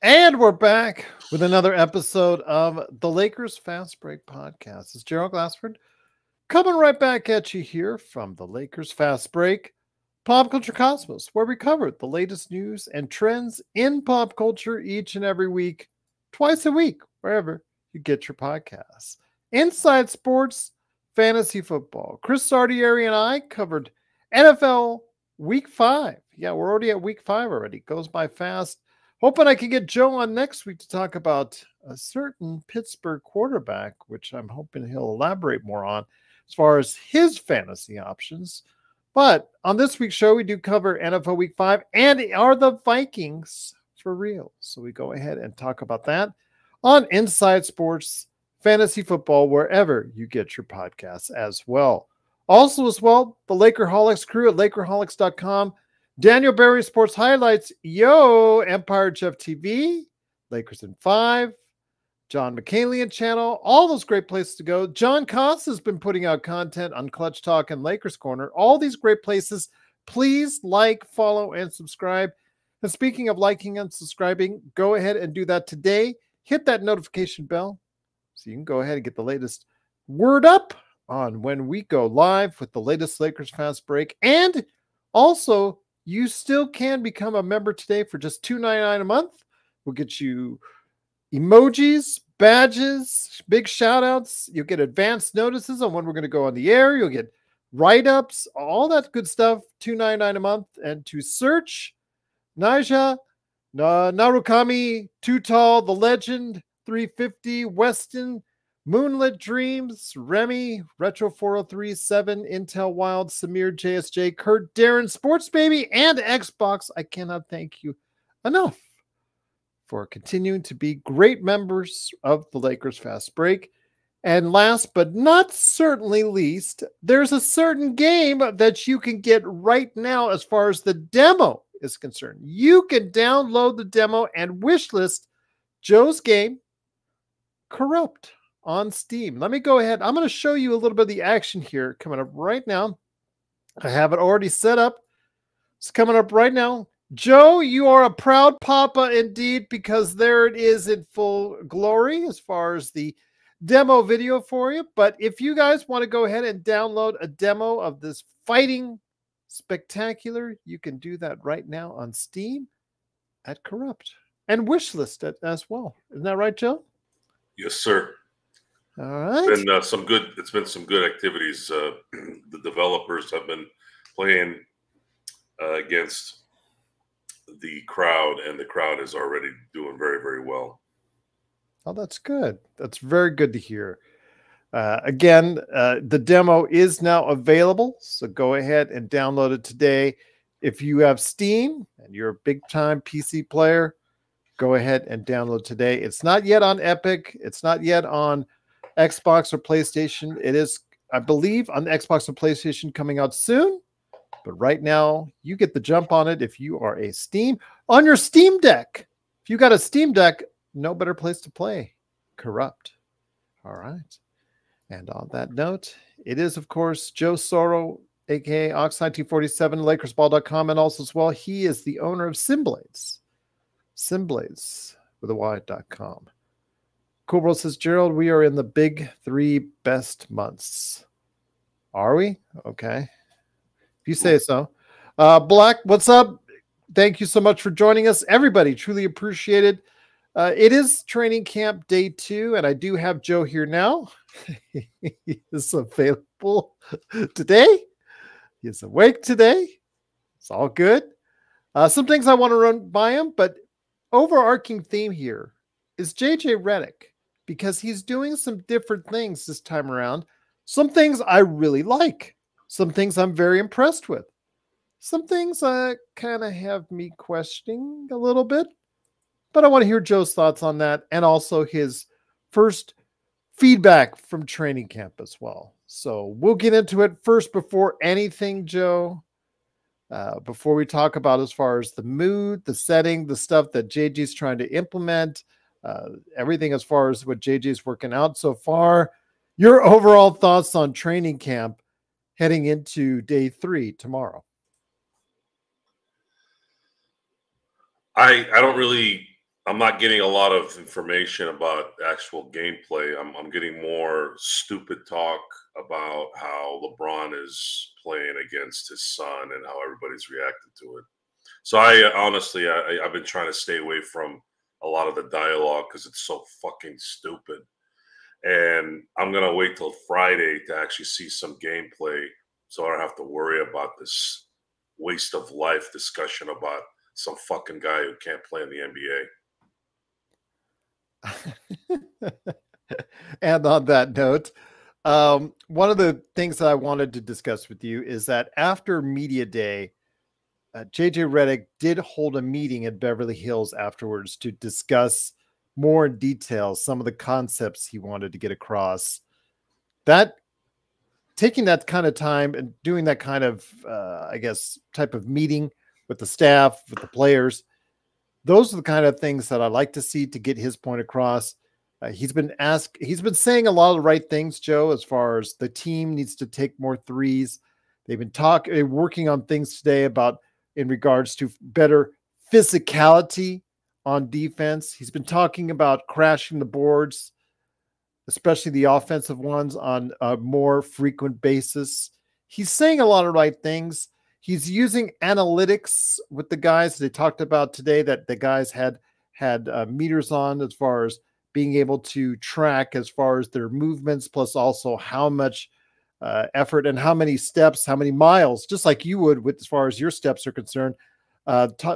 And we're back with another episode of the Lakers Fast Break Podcast. It's Gerald Glassford coming right back at you here from the Lakers Fast Break Pop Culture Cosmos, where we cover the latest news and trends in pop culture each and every week, twice a week, wherever you get your podcasts. Inside Sports, Fantasy Football. Chris Sardieri and I covered NFL Week 5. Yeah, we're already at Week 5 already. It goes by fast. Hoping I can get Joe on next week to talk about a certain Pittsburgh quarterback, which I'm hoping he'll elaborate more on as far as his fantasy options. But on this week's show, we do cover NFL Week 5 and are the Vikings for real? So we go ahead and talk about that on Inside Sports, Fantasy Football, wherever you get your podcasts as well. Also as well, the Lakerholics crew at Lakerholics.com. Daniel Berry Sports Highlights, yo, Empire Jeff TV, Lakers in 5, John McCallion channel, all those great places to go. John Costa has been putting out content on Clutch Talk and Lakers Corner. All these great places. Please like, follow, and subscribe. And speaking of liking and subscribing, go ahead and do that today. Hit that notification bell so you can go ahead and get the latest word up on when we go live with the latest Lakers Fast Break. And also, you still can become a member today for just $2.99 a month. We'll get you emojis, badges, big shout outs. You'll get advanced notices on when we're going to go on the air. You'll get write-ups, all that good stuff, $2.99 a month. And to search Naija, Narukami, Too Tall, The Legend, 350, Weston, Moonlit Dreams, Remy, Retro 4037, Intel Wild, Samir JSJ, Kurt, Darren, Sports Baby, and Xbox. I cannot thank you enough for continuing to be great members of the Lakers Fast Break. And last but not certainly least, there's a certain game that you can get right now as far as the demo is concerned. You can download the demo and wishlist Joe's game, Corrupt, on Steam. Let me go ahead. I'm going to show you a little bit of the action here coming up right now. I have it already set up. It's coming up right now. Joe, you are a proud papa indeed, because there it is in full glory as far as the demo video for you. But if you guys want to go ahead and download a demo of this fighting spectacular, you can do that right now on Steam at Corrupt and wishlist it as well. Isn't that right, Joe? Yes, sir. All right. It's been some good activities. The developers have been playing against the crowd, and the crowd is already doing very, very well. Oh, that's good. That's very good to hear. Again, the demo is now available, so go ahead and download it today. If you have Steam and you're a big-time PC player, go ahead and download today. It's not yet on Epic. It's not yet on Xbox or PlayStation. It is, I believe, on the Xbox and PlayStation coming out soon. But right now, you get the jump on it if you are a Steam. On your Steam Deck. If you got a Steam Deck, no better place to play Corrupt. All right. And on that note, it is, of course, Joe Soro, a.k.a. Ox1947, LakersBall.com, and also as well, he is the owner of Simblades. Simblades with a Y.com. Cool Bro says, Gerald, we are in the big 3 best months. Are we? Okay. If you say so. Black, what's up? Thank you so much for joining us. Everybody, truly appreciate it. It is training camp day 2, and I do have Joe here now. He is available today. He is awake today. It's all good. Some things I want to run by him, but overarching theme here is JJ Redick, because he's doing some different things this time around. Some things I really like. Some things I'm very impressed with. Some things kind of have me questioning a little bit. But I want to hear Joe's thoughts on that, and also his first feedback from training camp as well. So we'll get into it first before anything, Joe. Before we talk about as far as the mood, the setting, the stuff that JJ's trying to implement, everything as far as what JJ's working out so far, your overall thoughts on training camp heading into day 3 tomorrow. I don't really I'm not getting a lot of information about actual gameplay. I'm getting more stupid talk about how LeBron is playing against his son and how everybody's reacted to it. So I honestly, I've been trying to stay away from a lot of the dialogue because it's so fucking stupid. And I'm gonna wait till Friday to actually see some gameplay, so I don't have to worry about this waste of life discussion about some fucking guy who can't play in the NBA. And on that note, one of the things that I wanted to discuss with you is that after Media Day, JJ Redick did hold a meeting at Beverly Hills afterwards to discuss more in detail some of the concepts he wanted to get across. That taking that kind of time and doing that kind of, I guess, type of meeting with the staff, with the players, those are the kind of things that I like to see to get his point across. He's been saying a lot of the right things, Joe, as far as the team needs to take more threes. They've been working on things today about in regards to better physicality on defense. He's been talking about crashing the boards, especially the offensive ones, on a more frequent basis. He's saying a lot of right things. He's using analytics with the guys. They talked about today that the guys had meters on as far as being able to track as far as their movements, plus also how much effort and how many steps, how many miles, just like you would with as far as your steps are concerned.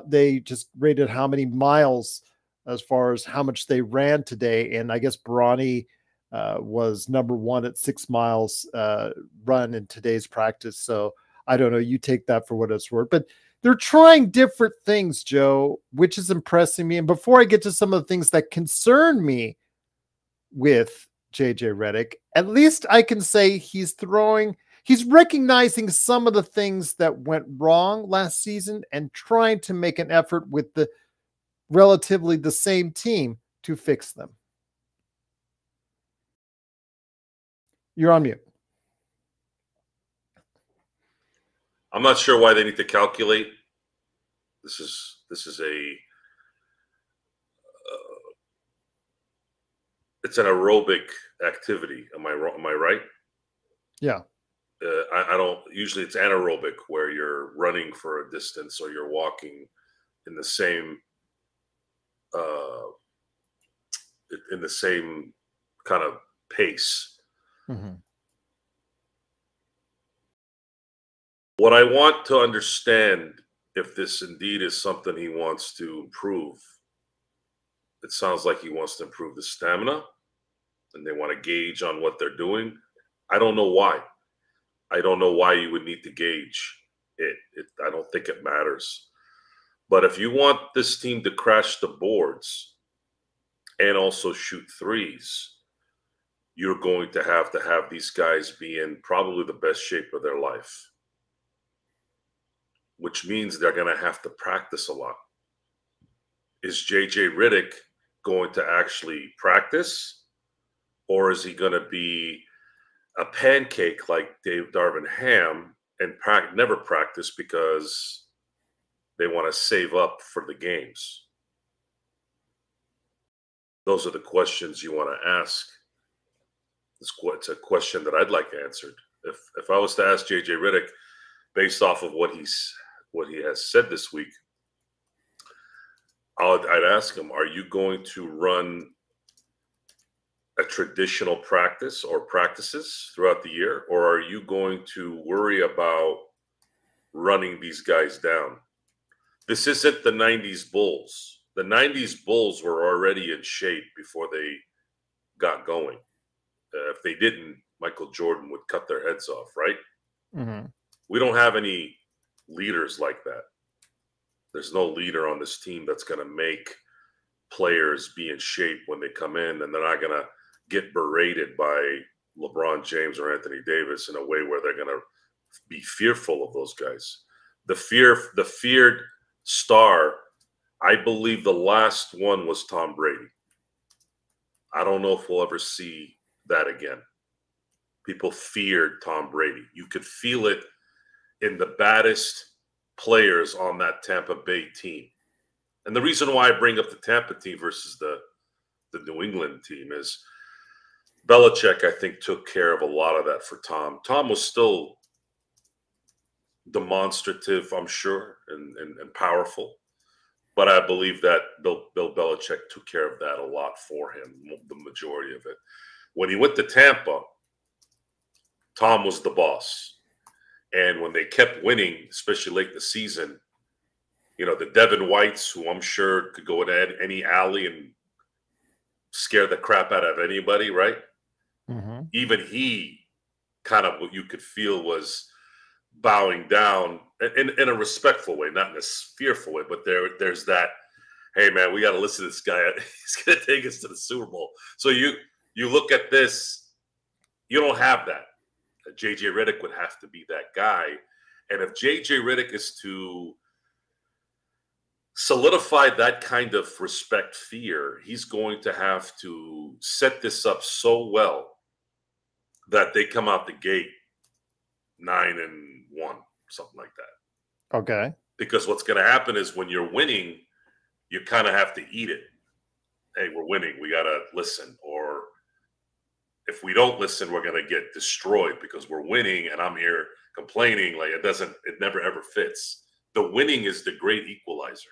They just rated how many miles as far as how much they ran today. And I guess Bronny was number one at 6 miles run in today's practice. So I don't know. You take that for what it's worth. But they're trying different things, Joe, which is impressing me. And before I get to some of the things that concern me with JJ Redick, at least I can say he's recognizing some of the things that went wrong last season and trying to make an effort with the relatively the same team to fix them. You're on mute. I'm not sure why they need to calculate. This is a it's an aerobic activity. Am I wrong? Am I right? Yeah. I don't usually it's anaerobic where you're running for a distance or you're walking in the same kind of pace. Mm-hmm. What I want to understand, if this indeed is something he wants to improve, it sounds like he wants to improve the stamina and they want to gauge on what they're doing. I don't know why. I don't know why you would need to gauge it. I don't think it matters. But if you want this team to crash the boards and also shoot threes, you're going to have these guys be in probably the best shape of their life, which means they're going to have to practice a lot. Is JJ Redick going to actually practice, or is he going to be a pancake like Dave Darvin Ham and never practice because they want to save up for the games? Those are the questions you want to ask. It's a question that I'd like answered. If I was to ask JJ Redick based off of what he has said this week, I'd ask him, are you going to run a traditional practice or practices throughout the year, or are you going to worry about running these guys down? This isn't the 90s Bulls. The 90s Bulls were already in shape before they got going. If they didn't, Michael Jordan would cut their heads off, right? Mm-hmm. We don't have any leaders like that. There's no leader on this team that's going to make players be in shape when they come in, and they're not going to get berated by LeBron James or Anthony Davis in a way where they're going to be fearful of those guys. The feared star, I believe the last one was Tom Brady. I don't know if we'll ever see that again. People feared Tom Brady. You could feel it in the baddest players on that Tampa Bay team. And the reason why I bring up the Tampa team versus the New England team is Belichick, I think, took care of a lot of that for Tom. Tom was still demonstrative, I'm sure, and powerful. But I believe that Bill Belichick took care of that a lot for him, the majority of it. When he went to Tampa, Tom was the boss. And when they kept winning, especially late in the season, you know, the Devin Whites, who I'm sure could go into any alley and scare the crap out of anybody, right? Mm-hmm. Even he kind of, what you could feel, was bowing down in a respectful way, not in a fearful way, but there's that, hey man, we got to listen to this guy. He's going to take us to the Super Bowl. So you look at this, you don't have that. JJ Redick would have to be that guy. And if JJ Redick is to solidify that kind of respect fear, he's going to have to set this up so well that they come out the gate 9-1, something like that. Okay. Because what's going to happen is when you're winning, you kind of have to eat it. Hey, we're winning. We got to listen. Or if we don't listen, we're going to get destroyed because we're winning and I'm here complaining. Like it never ever fits. The winning is the great equalizer.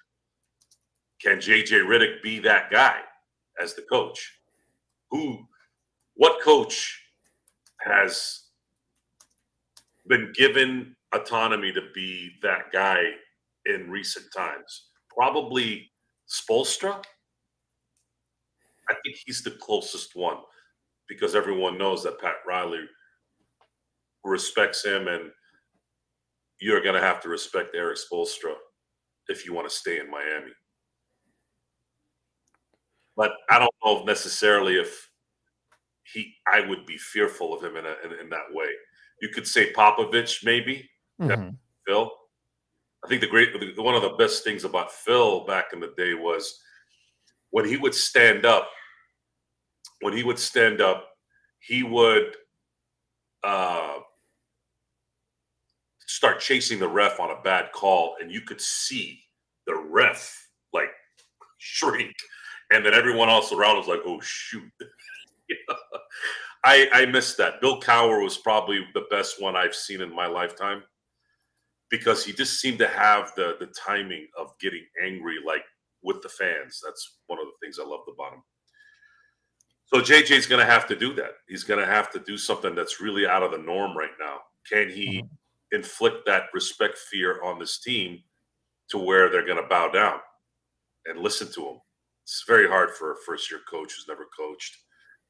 Can JJ Redick be that guy as the coach? What coach has been given autonomy to be that guy in recent times? Probably Spoelstra. I think he's the closest one because everyone knows that Pat Riley respects him, and you're going to have to respect Eric Spoelstra if you want to stay in Miami. But I don't know necessarily if I would be fearful of him in that way. You could say Popovich, maybe. Mm-hmm. Phil. I think one of the best things about Phil back in the day was when he would stand up. He would start chasing the ref on a bad call, and you could see the ref like shrink, and then everyone else around was like, "Oh shoot!" I missed that. Bill Cowher was probably the best one I've seen in my lifetime because he just seemed to have the timing of getting angry, like with the fans. That's one of the things I loved about him. So JJ's going to have to do that. He's going to have to do something that's really out of the norm right now. Can he inflict that respect fear on this team to where they're going to bow down and listen to him? It's very hard for a first-year coach who's never coached.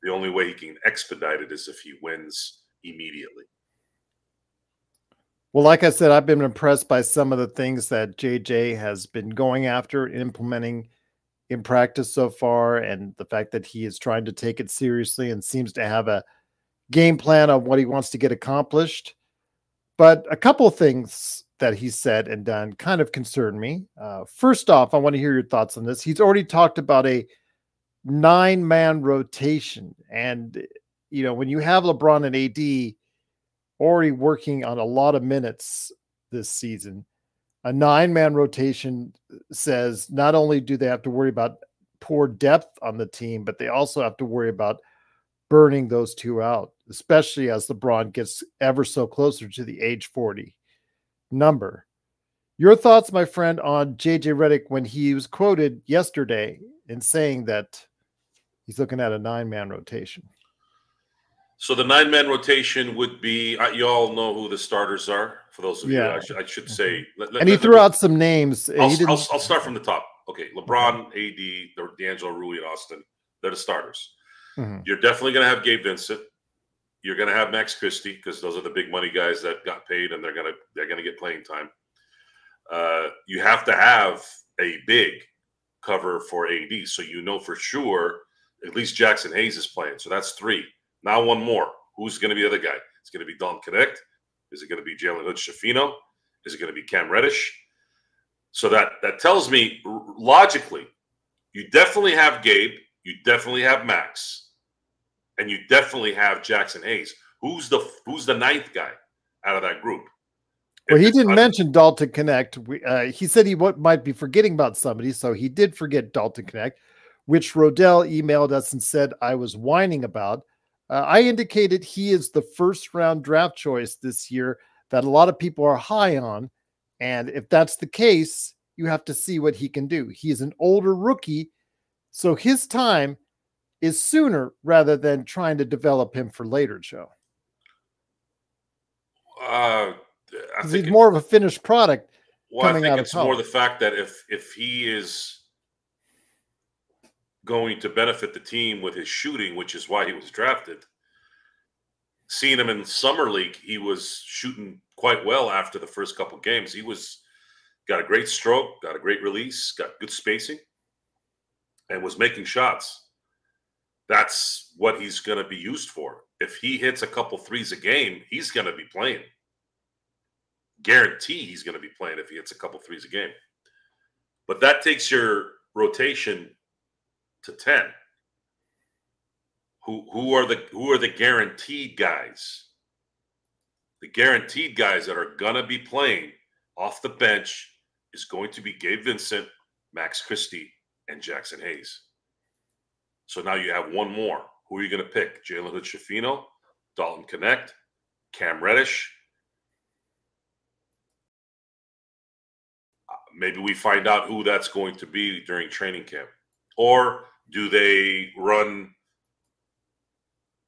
The only way he can expedite it is if he wins immediately. Well, like I said, I've been impressed by some of the things that JJ has been going after, implementing in practice so far, and the fact that he is trying to take it seriously and seems to have a game plan of what he wants to get accomplished. But a couple of things that he said and done kind of concern me. First off, I want to hear your thoughts on this. He's already talked about a 9-man rotation. And, you know, when you have LeBron and AD already working on a lot of minutes this season, a 9-man rotation says not only do they have to worry about poor depth on the team, but they also have to worry about burning those two out, especially as LeBron gets ever so closer to the age 40 number. Your thoughts, my friend, on JJ Redick when he was quoted yesterday in saying that he's looking at a 9-man rotation? So the 9-man rotation would be, you all know who the starters are. For those of you, I should say. And he threw out some names. I'll start from the top. Okay, LeBron, AD, D'Angelo, Rui, and Austin. They're the starters. You're definitely going to have Gabe Vincent. You're going to have Max Christie because those are the big money guys that got paid, and they're going to get playing time. You have to have a big cover for AD, so you know for sure at least Jackson Hayes is playing. So that's 3. Now one more. Who's going to be the other guy? It's going to be Don Connect. Is it going to be Jalen Hood-Schifino? Is it going to be Cam Reddish? So that tells me logically, you definitely have Gabe, you definitely have Max, and you definitely have Jackson Hayes. Who's the 9th guy out of that group? Well, he didn't mention Dalton Connect. He said he might be forgetting about somebody, so he did forget Dalton Connect, which Rodell emailed us and said I was whining about. I indicated he is the first-round draft choice this year that a lot of people are high on, and if that's the case, you have to see what he can do. He is an older rookie, so his time is sooner rather than trying to develop him for later, Joe. Because he's more of a finished product. Well, I think it's more the fact that if he is going to benefit the team with his shooting, which is why he was drafted. Seeing him in summer league, he was shooting quite well after the first couple of games. He got a great stroke, got a great release, got good spacing, and was making shots. That's what he's going to be used for. If he hits a couple threes a game, he's going to be playing. Guarantee he's going to be playing if he hits a couple threes a game. But that takes your rotation to 10. Who are the guaranteed guys? The guaranteed guys that are going to be playing off the bench is going to be Gabe Vincent, Max Christie, and Jackson Hayes. So now you have one more. Who are you going to pick? Jalen Hood-Schifino, Dalton Connect, Cam Reddish. Maybe we find out who that's going to be during training camp. Or do they run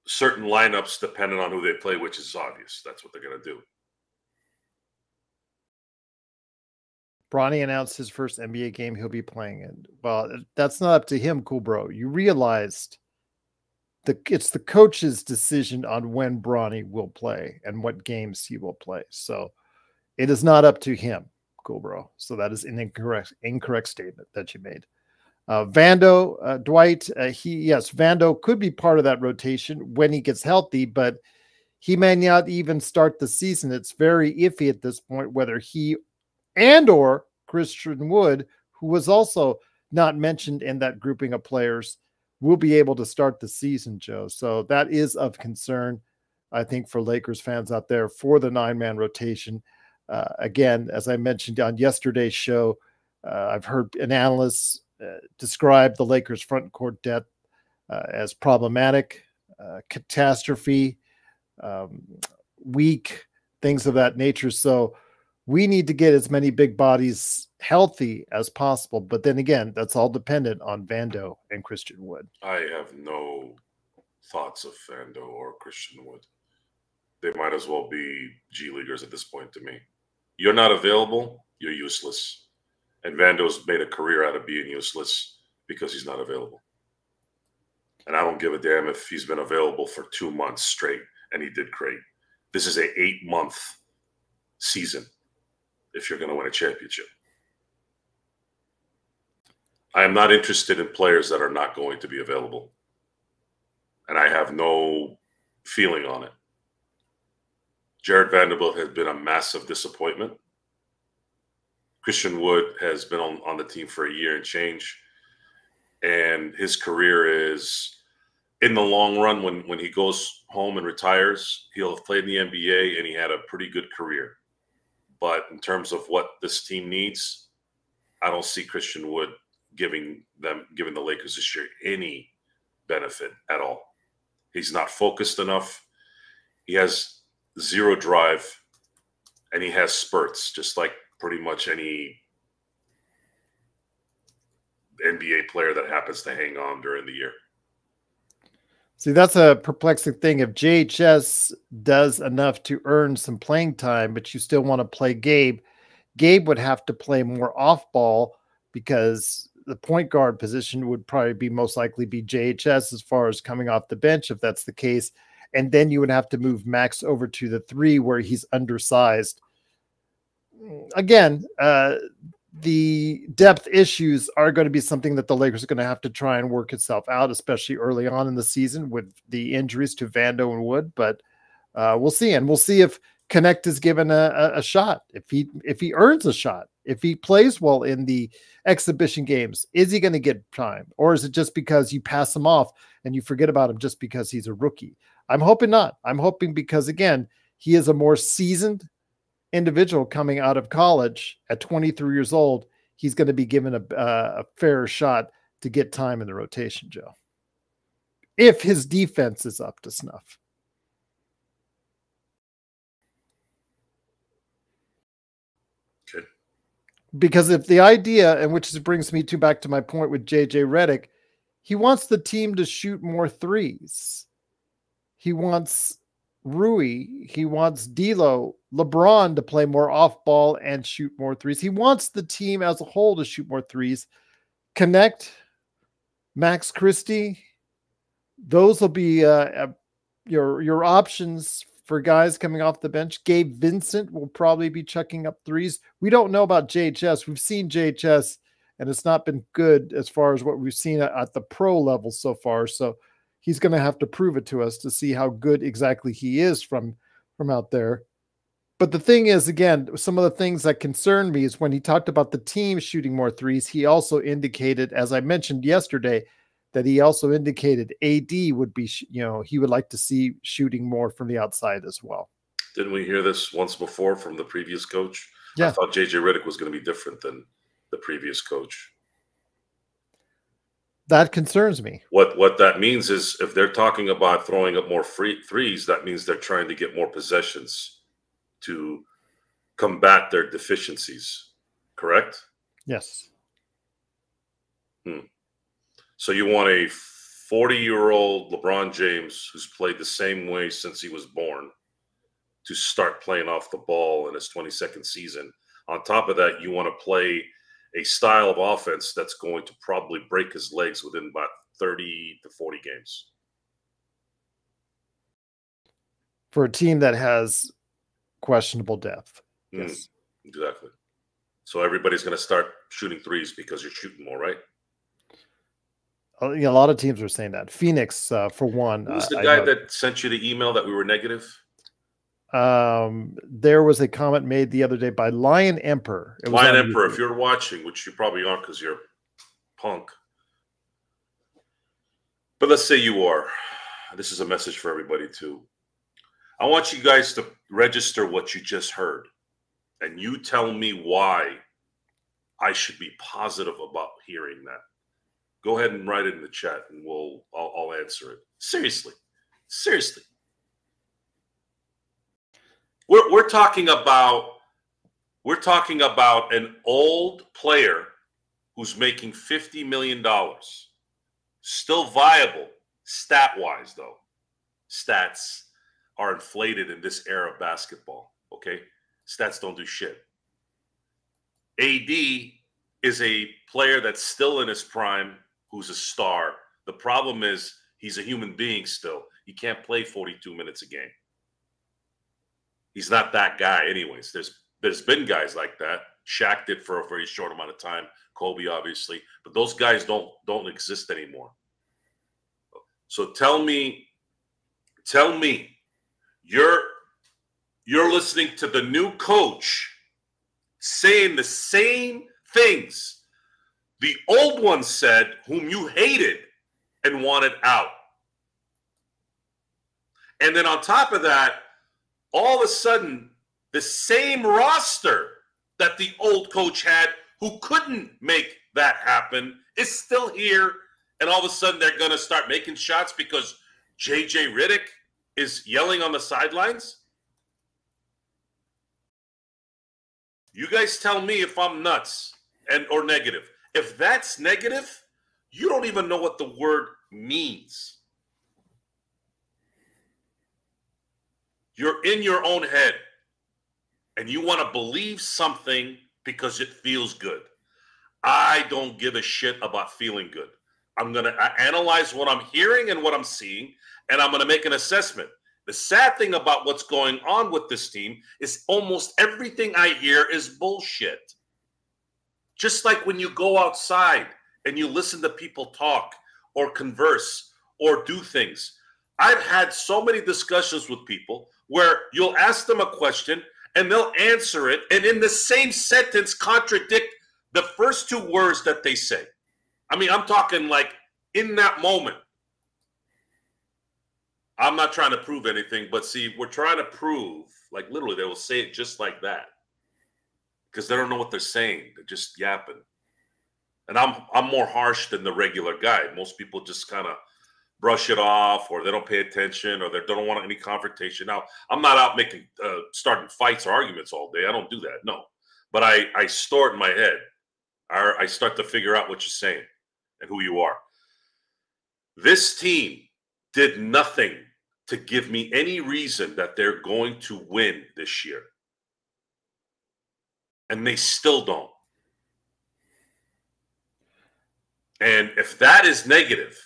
certain lineups depending on who they play, which is obvious. That's what they're going to do. Bronny announced his first NBA game he'll be playing in. Well, that's not up to him, cool bro. You realized it's the coach's decision on when Bronny will play and what games he will play. So it is not up to him, cool bro. So that is an incorrect statement that you made. Vando, Dwight, Vando could be part of that rotation when he gets healthy, but he may not even start the season. It's very iffy at this point whether he or Christian Wood, who was also not mentioned in that grouping of players, will be able to start the season, Joe. So that is of concern, I think, for Lakers fans out there for the 9-man rotation. Again, as I mentioned on yesterday's show, I've heard an analyst describe the Lakers front court depth as problematic, catastrophe, weak, things of that nature. So we need to get as many big bodies healthy as possible. But then again, that's all dependent on Vando and Christian Wood. I have no thoughts of Vando or Christian Wood. They might as well be G Leaguers at this point to me. You're not available, you're useless. And Vando's made a career out of being useless because he's not available. And I don't give a damn if he's been available for 2 months straight and he did great. This is an 8-month season if you're going to win a championship. I am not interested in players that are not going to be available. And I have no feeling on it. Jared Vanderbilt has been a massive disappointment. Christian Wood has been on the team for a year and change. And his career is, in the long run, when he goes home and retires, he'll have played in the NBA and he had a pretty good career. But in terms of what this team needs, I don't see Christian Wood giving the Lakers this year any benefit at all. He's not focused enough. He has zero drive and he has spurts, just like pretty much any NBA player that happens to hang on during the year. See, that's a perplexing thing. If JHS does enough to earn some playing time, but you still want to play Gabe, Gabe would have to play more off ball because the point guard position would probably be most likely be JHS as far as coming off the bench, if that's the case. And then you would have to move Max over to the 3 where he's undersized. Again, the depth issues are going to be something that the Lakers are going to have to try and work itself out, especially early on in the season with the injuries to Vando and Wood. But we'll see. And we'll see if Connect is given a shot, if he earns a shot, if he plays well in the exhibition games. Is he going to get time? Or is it just because you pass him off and you forget about him just because he's a rookie? I'm hoping not. I'm hoping because, again, he is a more seasoned individual coming out of college at 23 years old, he's going to be given a fair shot to get time in the rotation, Joe, if his defense is up to snuff. Okay. Because if the idea, and which brings me back to my point with JJ Redick, he wants the team to shoot more threes. He wants Rui, he wants D'Lo, LeBron to play more off ball and shoot more threes. He wants the team as a whole to shoot more threes. Connect, Max Christie, those will be your options for guys coming off the bench. Gabe Vincent will probably be chucking up threes. We don't know about JHS. We've seen JHS, and it's not been good as far as what we've seen at the pro level so far. So he's going to have to prove it to us to see how good exactly he is from out there. But the thing is, again, some of the things that concern me is when he talked about the team shooting more threes, he also indicated, as I mentioned yesterday, that he also indicated AD would be, he would like to see shooting more from the outside as well. Didn't we hear this once before from the previous coach? Yeah. I thought JJ Redick was going to be different than the previous coach. That concerns me. What that means is if they're talking about throwing up more threes, that means they're trying to get more possessions to combat their deficiencies. Correct? Yes. So you want a 40-year-old LeBron James who's played the same way since he was born to start playing off the ball in his 22nd season. On top of that, you want to play a style of offense that's going to probably break his legs within about 30 to 40 games. For a team that has questionable depth. Yes. Exactly. So everybody's going to start shooting threes because you're shooting more, right? A lot of teams are saying that. Phoenix, for one. Who's the guy that sent you the email that we were negative? There was a comment made the other day by Lion Emperor. Lion Emperor, if you're watching, which you probably aren't because you're punk. But let's say you are. This is a message for everybody too. I want you guys to register what you just heard. And you tell me why I should be positive about hearing that. Go ahead and write it in the chat and I'll answer it. Seriously. We're talking about an old player who's making $50 million. Still viable stat-wise, though. Stats are inflated in this era of basketball, okay? Stats don't do shit. AD is a player that's still in his prime, who's a star. The problem is he's a human being still. He can't play 42 minutes a game. He's not that guy anyways. There's been guys like that. Shaq did for a very short amount of time. Kobe, obviously. But those guys don't exist anymore. So tell me, you're listening to the new coach saying the same things the old one said, whom you hated and wanted out. And then on top of that, all of a sudden, the same roster that the old coach had who couldn't make that happen is still here. And all of a sudden, they're going to start making shots because JJ Redick is yelling on the sidelines. You guys tell me if I'm nuts or negative. If that's negative, you don't even know what the word means. You're in your own head and you want to believe something because it feels good. I don't give a shit about feeling good. I'm going to analyze what I'm hearing and what I'm seeing, and I'm going to make an assessment. The sad thing about what's going on with this team is almost everything I hear is bullshit. Just like when you go outside and you listen to people talk or converse or do things. I've had so many discussions with people where you'll ask them a question and they'll answer it and in the same sentence contradict the first two words that they say. I mean, I'm talking like in that moment. I'm not trying to prove anything, but see, we're trying to prove, like literally, they will say it just like that because they don't know what they're saying. They're just yapping. And I'm more harsh than the regular guy. Most people just kind of brush it off, or they don't pay attention, or they don't want any confrontation. Now, I'm not out making starting fights or arguments all day. I don't do that. No, but I store it in my head. I start to figure out what you're saying and who you are. This team did nothing to give me any reason that they're going to win this year. And they still don't. And if that is negative,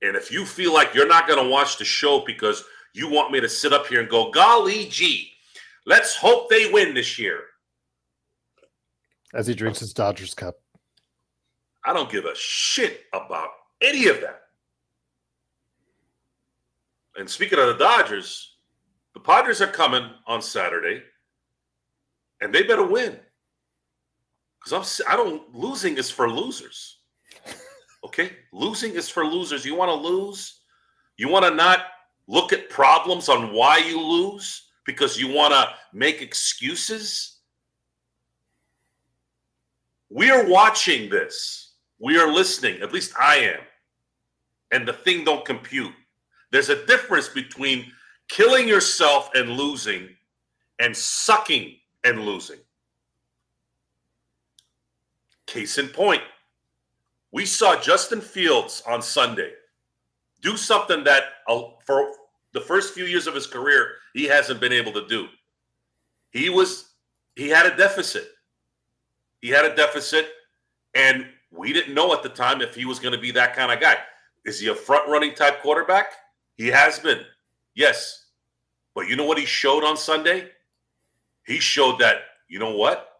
and if you feel like you're not going to watch the show because you want me to sit up here and go, golly gee, let's hope they win this year. As he drinks his Dodgers cup. I don't give a shit about any of that. And speaking of the Dodgers, the Padres are coming on Saturday, and they better win. Because losing is for losers. Okay? Losing is for losers. You want to lose? You want to not look at problems on why you lose because you want to make excuses? We are watching this. We are listening. At least I am. And the thing don't compute. There's a difference between killing yourself and losing and sucking and losing. Case in point, we saw Justin Fields on Sunday do something that for the first few years of his career, he hasn't been able to do. He had a deficit. He had a deficit, and we didn't know at the time if he was going to be that kind of guy. Is he a front-running type quarterback? He has been, yes. But you know what he showed on Sunday? He showed that, you know what?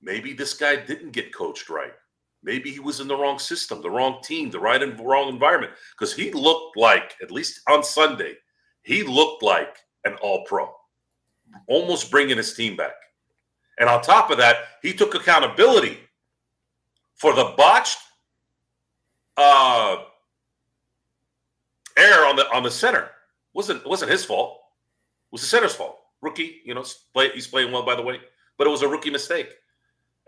Maybe this guy didn't get coached right. Maybe he was in the wrong system, the wrong team, the wrong environment. Because he looked like, at least on Sunday, he looked like an all-pro, almost bringing his team back. And on top of that, he took accountability for the botched error on the center. Wasn't his fault. It was the center's fault. Rookie, he's playing well, by the way, but it was a rookie mistake,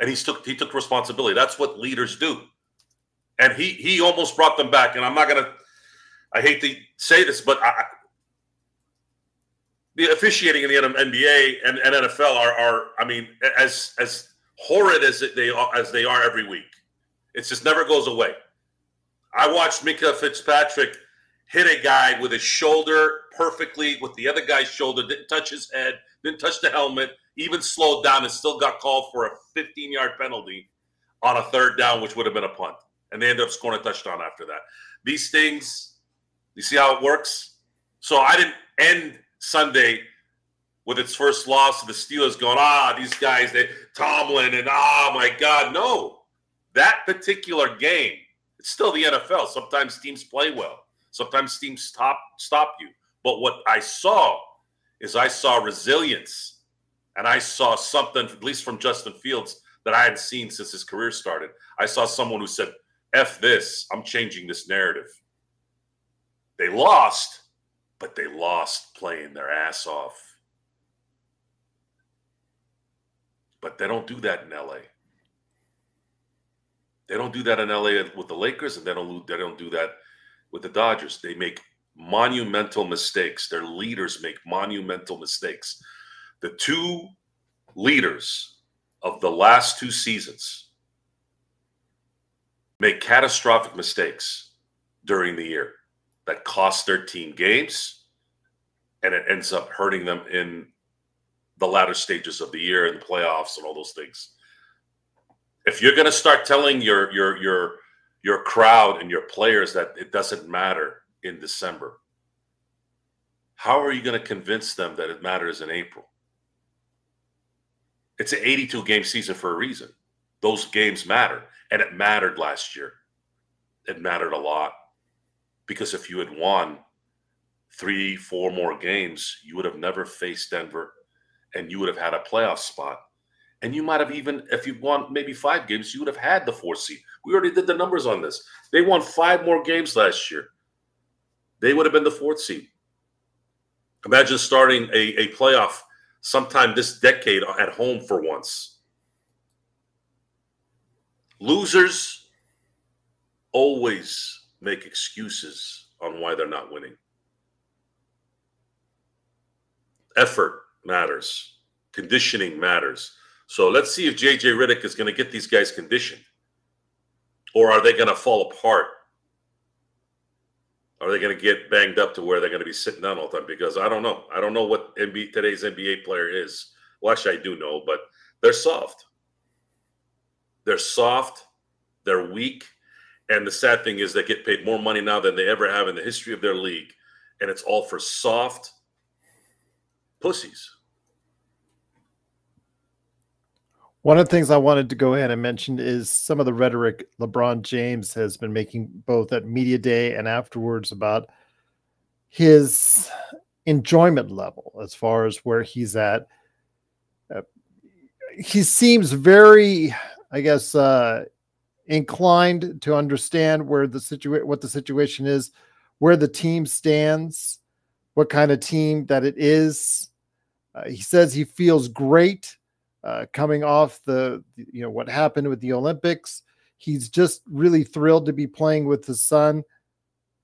and he took responsibility. That's what leaders do, and he almost brought them back. And I hate to say this, but the officiating in the NBA and NFL are I mean, as horrid as they are every week. It just never goes away. I watched Mika Fitzpatrick hit a guy with his shoulder perfectly, with the other guy's shoulder, didn't touch his head, didn't touch the helmet, even slowed down and still got called for a 15-yard penalty on a third down, which would have been a punt. And they ended up scoring a touchdown after that. These things, you see how it works? So I didn't end Sunday with its first loss to the Steelers going, these guys, Tomlin, and my God. No. That particular game, it's still the NFL. Sometimes teams play well. Sometimes teams stop you. But what I saw resilience. And I saw something, at least from Justin Fields, that I hadn't seen since his career started. I saw someone who said, F this, I'm changing this narrative. They lost, but they lost playing their ass off. But they don't do that in LA. They don't do that in LA with the Lakers, and they don't do that with the Dodgers. They make monumental mistakes. Their leaders make monumental mistakes. The two leaders of the last two seasons make catastrophic mistakes during the year that cost their team games, and it ends up hurting them in the latter stages of the year and the playoffs and all those things. If you're going to start telling your crowd and your players that it doesn't matter in December, how are you going to convince them that it matters in April? It's an 82-game season for a reason. Those games matter, and it mattered last year. It mattered a lot, because if you had won 3-4 more games, you would have never faced Denver, and you would have had a playoff spot. And you might have even, if you won maybe 5 games, you would have had the 4th seed. We already did the numbers on this. They won 5 more games last year. They would have been the 4th seed. Imagine starting a playoff sometime this decade at home for once. Losers always make excuses on why they're not winning. Effort matters. Conditioning matters. So let's see if JJ Redick is going to get these guys conditioned. Or are they going to fall apart? Are they going to get banged up to where they're going to be sitting down all the time? Because I don't know. I don't know what today's NBA player is. Well, actually, I do know, but they're soft. They're soft. They're weak. And the sad thing is they get paid more money now than they ever have in the history of their league. And it's all for soft pussies. One of the things I wanted to go ahead and mention is some of the rhetoric LeBron James has been making both at Media Day and afterwards about his enjoyment level as far as where he's at. He seems very, I guess, inclined to understand where what the situation is, where the team stands, what kind of team that it is. He says he feels great. Coming off what happened with the Olympics. He's just really thrilled to be playing with his son.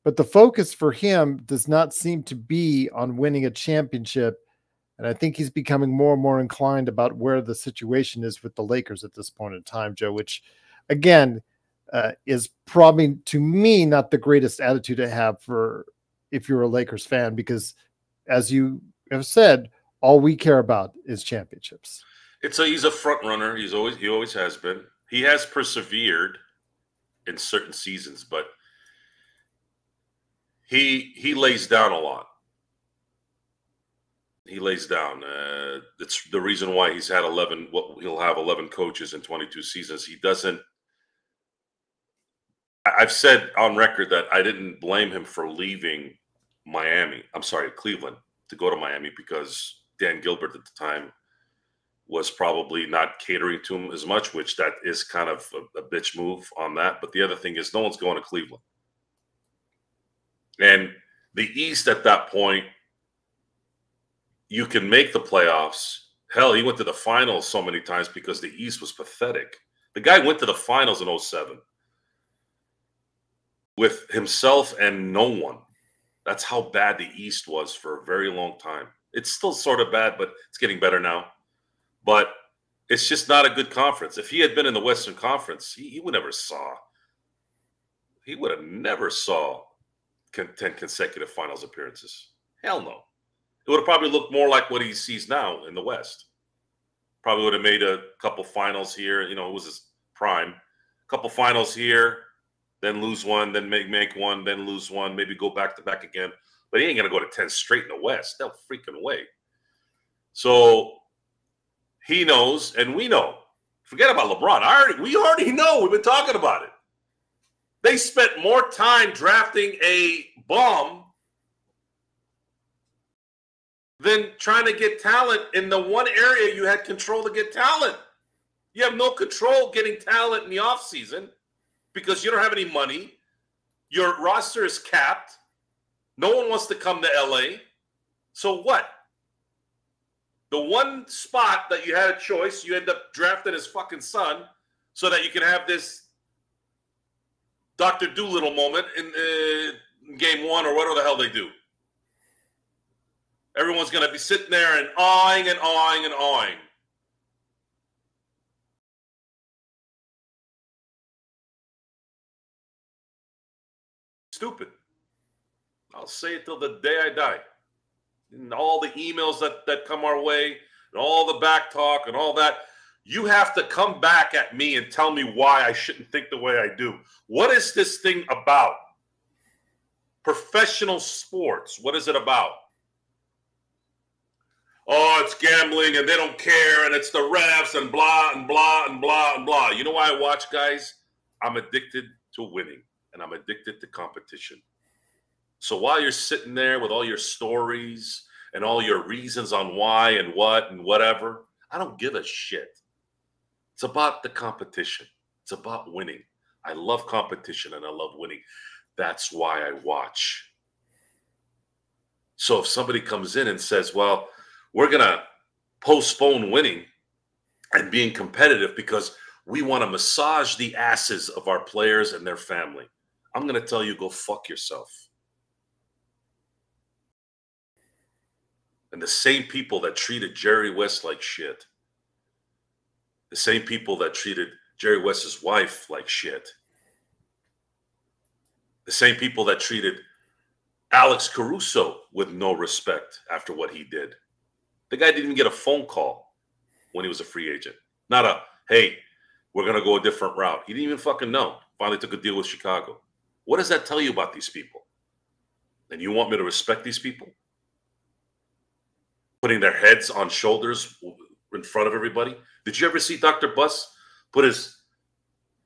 But the focus for him does not seem to be on winning a championship. And I think he's becoming more and more inclined about where the situation is with the Lakers at this point in time, Joe, which, again, is probably, to me, not the greatest attitude to have for if you're a Lakers fan, because, as you have said, all we care about is championships. He's a front runner. He always has been. He has persevered in certain seasons, but he lays down a lot. He lays down. It's the reason why he's had 11. He'll have 11 coaches in 22 seasons. He doesn't. I've said on record that I didn't blame him for leaving Cleveland, to go to Miami, because Dan Gilbert at the time was probably not catering to him as much, which that is kind of a bitch move on that. But the other thing is no one's going to Cleveland. And the East at that point, you can make the playoffs. Hell, he went to the finals so many times because the East was pathetic. The guy went to the finals in 2007 with himself and no one. That's how bad the East was for a very long time. It's still sort of bad, but it's getting better now. But it's just not a good conference. If he had been in the Western Conference, he would never saw. He would have never saw 10 consecutive finals appearances. Hell no. It would have probably looked more like what he sees now in the West. Probably would have made a couple finals here. It was his prime. A couple finals here, then lose one, then make one, then lose one, maybe go back to back again. But he ain't going to go to 10 straight in the West. No freaking way. So he knows, and we know. Forget about LeBron. We already know. We've been talking about it. They spent more time drafting a bum than trying to get talent in the one area you had control to get talent. You have no control getting talent in the offseason because you don't have any money. Your roster is capped. No one wants to come to LA. So what? The one spot that you had a choice, you end up drafting his fucking son so that you can have this Dr. Doolittle moment in game one or whatever the hell they do. Everyone's going to be sitting there and awing and awing and awing. Stupid. I'll say it till the day I die. And all the emails that come our way and all the back talk and all that, you have to come back at me and tell me why I shouldn't think the way I do. What is this thing about? Professional sports. What is it about? Oh, it's gambling and they don't care and it's the refs and blah and blah and blah and blah. You know why I watch, guys? I'm addicted to winning and I'm addicted to competition. So while you're sitting there with all your stories and all your reasons on why and what and whatever, I don't give a shit. It's about the competition. It's about winning. I love competition and I love winning. That's why I watch. So if somebody comes in and says, well, we're going to postpone winning and being competitive because we want to massage the asses of our players and their family, I'm going to tell you, go fuck yourself. And the same people that treated Jerry West like shit, the same people that treated Jerry West's wife like shit, the same people that treated Alex Caruso with no respect after what he did. The guy didn't even get a phone call when he was a free agent. Not a, hey, we're going to go a different route. He didn't even fucking know. Finally took a deal with Chicago. What does that tell you about these people? And you want me to respect these people? Putting their heads on shoulders in front of everybody? Did you ever see Dr. Buss put his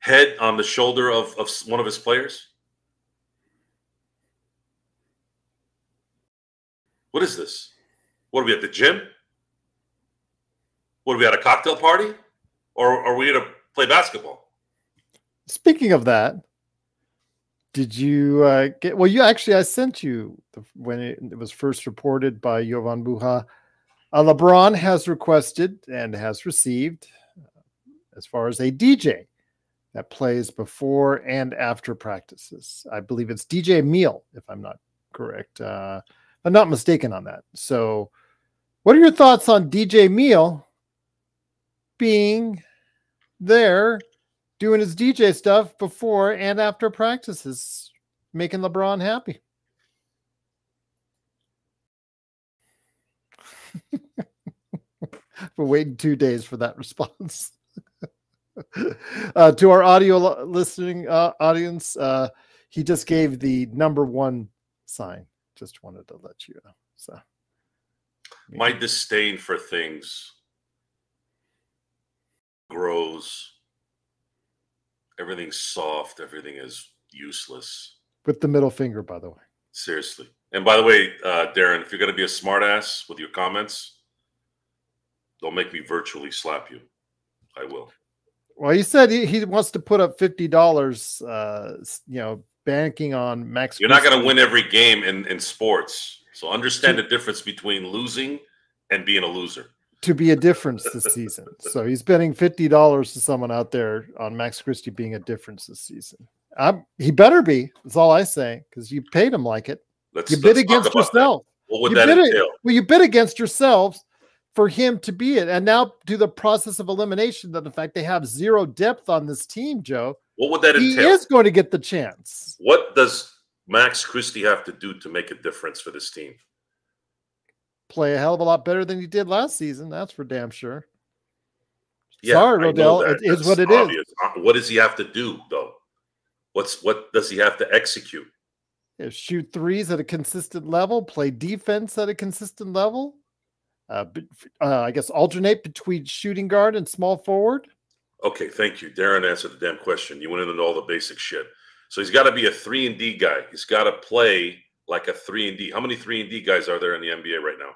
head on the shoulder of one of his players? What is this? What are we at the gym? What are we at a cocktail party? Or are we here to play basketball? Speaking of that, did you get, well, you actually, I sent you when it was first reported by Jovan Buha. LeBron has requested and has received, as far as a DJ that plays before and after practices. I believe it's DJ Meal, if I'm not correct. I'm not mistaken on that. So what are your thoughts on DJ Meal being there doing his DJ stuff before and after practices, making LeBron happy? We're waiting 2 days for that response. To our audio listening audience, he just gave the #1 sign. Just wanted to let you know. So, my disdain for things grows. Everything's soft. Everything is useless. With the middle finger, by the way. Seriously. And by the way, Darren, if you're going to be a smartass with your comments, don't make me virtually slap you. I will. Well, he said he wants to put up $50, banking on Max. You're not going to win every game in sports. So understand the difference between losing and being a loser. To be a difference this season. So he's betting $50 to someone out there on Max Christie being a difference this season. He better be. That's all I say, because you paid him like it. You bid against yourself. What would that entail? Well, you bid against yourselves for him to be it. And now do the process of elimination, that the fact they have zero depth on this team, Joe. What would that entail? He is going to get the chance. What does Max Christie have to do to make a difference for this team? Play a hell of a lot better than he did last season. That's for damn sure. Yeah, sorry, Rodell. It is what it is. What does he have to do, though? What does he have to execute? Shoot threes at a consistent level, play defense at a consistent level. I guess alternate between shooting guard and small forward. Okay, thank you. Darren answered the damn question. You went into all the basic shit. So he's got to be a 3-and-D guy. He's got to play like a 3-and-D. How many 3-and-D guys are there in the NBA right now?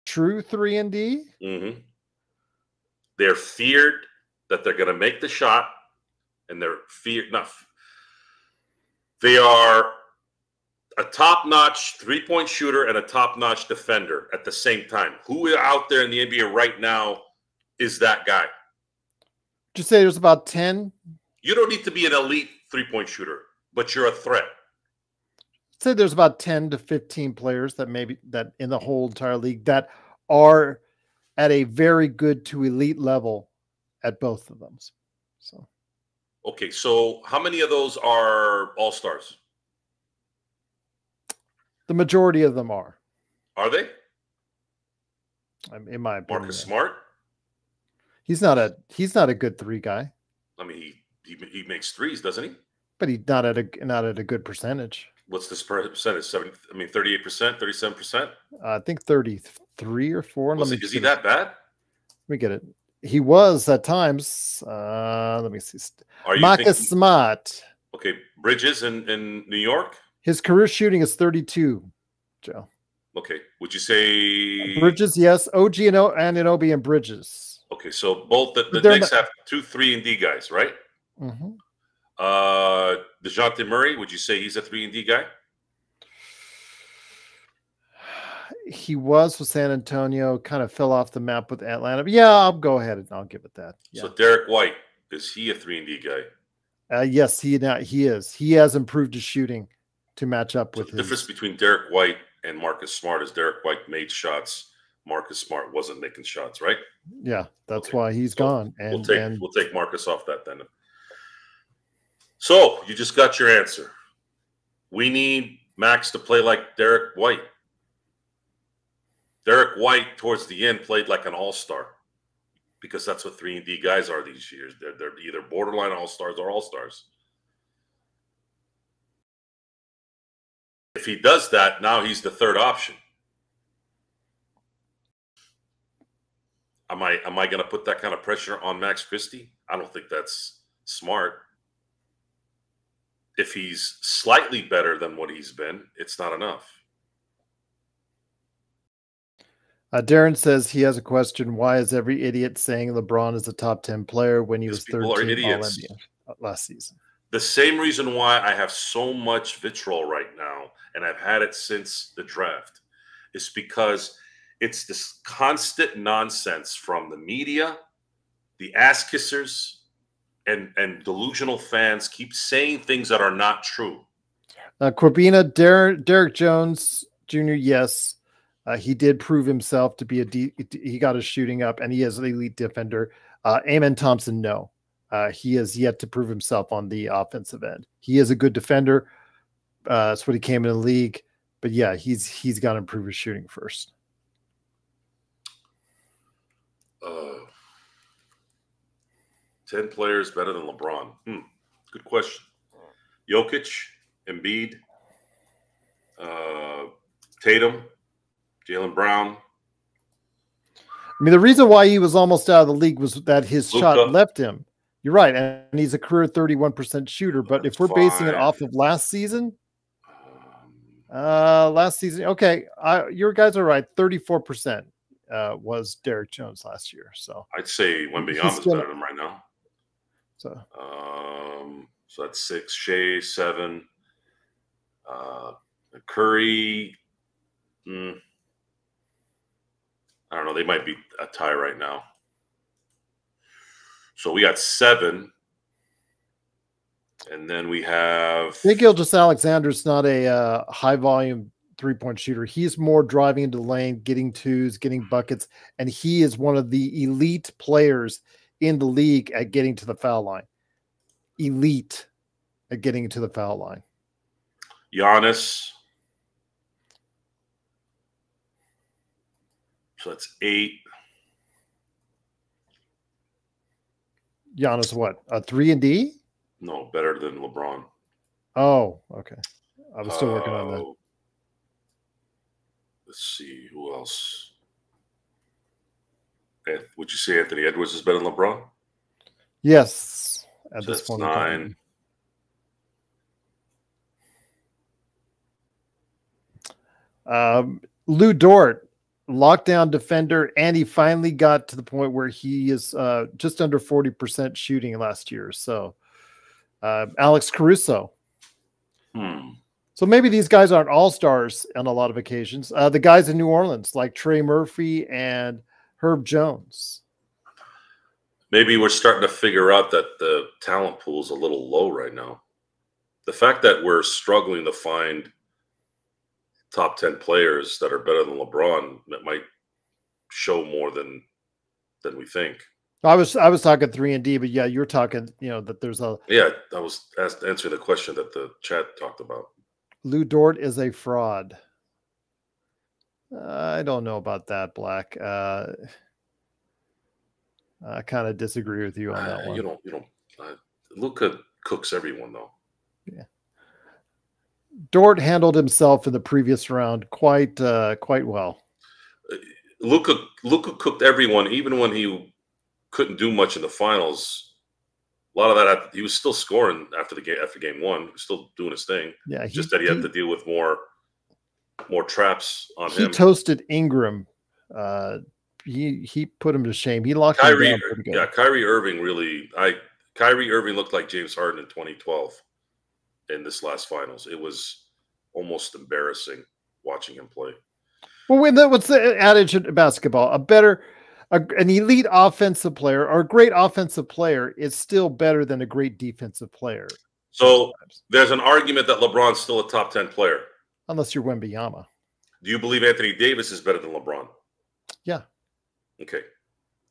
True 3-and-D? Mm-hmm. They're feared that they're going to make the shot, and they're feared enough. They are a top-notch three-point shooter and a top-notch defender at the same time. Who out there in the NBA right now is that guy? Did you say there's about 10? You don't need to be an elite three-point shooter, but you're a threat. I'd say there's about 10 to 15 players that in the whole entire league that are at a very good to elite level at both of them. So, okay, so how many of those are all-stars? The majority of them are. Are they? In my opinion. Marcus Smart? He's not a good three guy. I mean, he makes threes, doesn't he? But he's not at a good percentage. What's this percentage? 38%, 37%? I think 33 or 4. Is he that bad? Let me get it. He was at times. Let me see. Marcus Smart. Okay, Bridges in New York. His career shooting is 32, Joe. Okay. Would you say Bridges? Yes. OG Anunoby and Bridges. Okay, so both the Knicks have 2 3-and-D guys, right? Mm-hmm. DeJounte Murray, would you say he's a 3-and-D guy? He was with San Antonio, kind of fell off the map with Atlanta. But yeah, I'll go ahead and I'll give it that. Yeah. So Derek White, is he a 3-and-D guy? Yes, he is. He has improved his shooting to match up with the difference between Derek White and Marcus Smart is Derek White made shots. Marcus Smart wasn't making shots, right? Yeah, that's why he's gone. And we'll take Marcus off that then. So you just got your answer. We need Max to play like Derek White. Derek White, towards the end, played like an all-star because that's what 3-and-D guys are these years. They're either borderline all-stars or all-stars. If he does that, now he's the third option. Am I going to put that kind of pressure on Max Christie? I don't think that's smart. If he's slightly better than what he's been, it's not enough. Darren says he has a question. Why is every idiot saying LeBron is a top 10 player when he was third team All-NBA last season? The same reason why I have so much vitriol right now, and I've had it since the draft, is because it's this constant nonsense from the media, the ass kissers, and delusional fans keep saying things that are not true. Corbina, Derek Jones Jr., yes. He did prove himself to be he got his shooting up, and he is an elite defender. Amen Thompson, no. He has yet to prove himself on the offensive end. He is a good defender. That's what he came in the league. But yeah, he's got to improve his shooting first. 10 players better than LeBron. Good question. Jokic, Embiid, Tatum, Jaylen Brown. I mean, the reason why he was almost out of the league was that his shot left him. You're right, and he's a career 31% shooter. But if we're basing it off of last season, okay, your guys are right. 34% was Derek Jones last year. So I'd say Wembanyama is better than him right now. So that's 6. Shea 7. Curry. I don't know. They might be a tie right now. So we got 7. And then we have... Nick Gilgeous-Alexander's not a high-volume three-point shooter. He's more driving into the lane, getting twos, getting buckets, and he is one of the elite players in the league at getting to the foul line. Elite at getting to the foul line. Giannis. So that's 8. Giannis, what? A 3-and-D? No, better than LeBron. Oh, okay. I was still working on that. Let's see. Who else? Would you say Anthony Edwards is better than LeBron? Yes. At So this that's point. 9. Lou Dort, lockdown defender, and he finally got to the point where he is just under 40% shooting last year. So Alex Caruso. So maybe these guys aren't all-stars on a lot of occasions. The guys in New Orleans, like Trey Murphy and Herb Jones. Maybe we're starting to figure out that the talent pool is a little low right now. The fact that we're struggling to find top 10 players that are better than LeBron, that might show more than we think. I was talking 3-and-D, but yeah, you're talking, that there's a... Yeah, I was answering the question that the chat talked about. Lou Dort is a fraud. I don't know about that, Black. I kind of disagree with you on that one. You don't. Luka cooks everyone, though. Yeah. Dort handled himself in the previous round quite well. Luka cooked everyone, even when he couldn't do much in the finals. A lot of that, he was still scoring after game 1. He was still doing his thing. Yeah, just that he had to deal with more traps on him. He toasted Ingram. He put him to shame. He locked him down pretty good. Yeah, Kyrie Irving looked like James Harden in 2012 in this last finals. It was almost embarrassing watching him play. Well, what's the adage in basketball? An elite offensive player or a great offensive player is still better than a great defensive player. So there's an argument that LeBron's still a top 10 player. Unless you're Wembanyama. Do you believe Anthony Davis is better than LeBron? Yeah. Okay.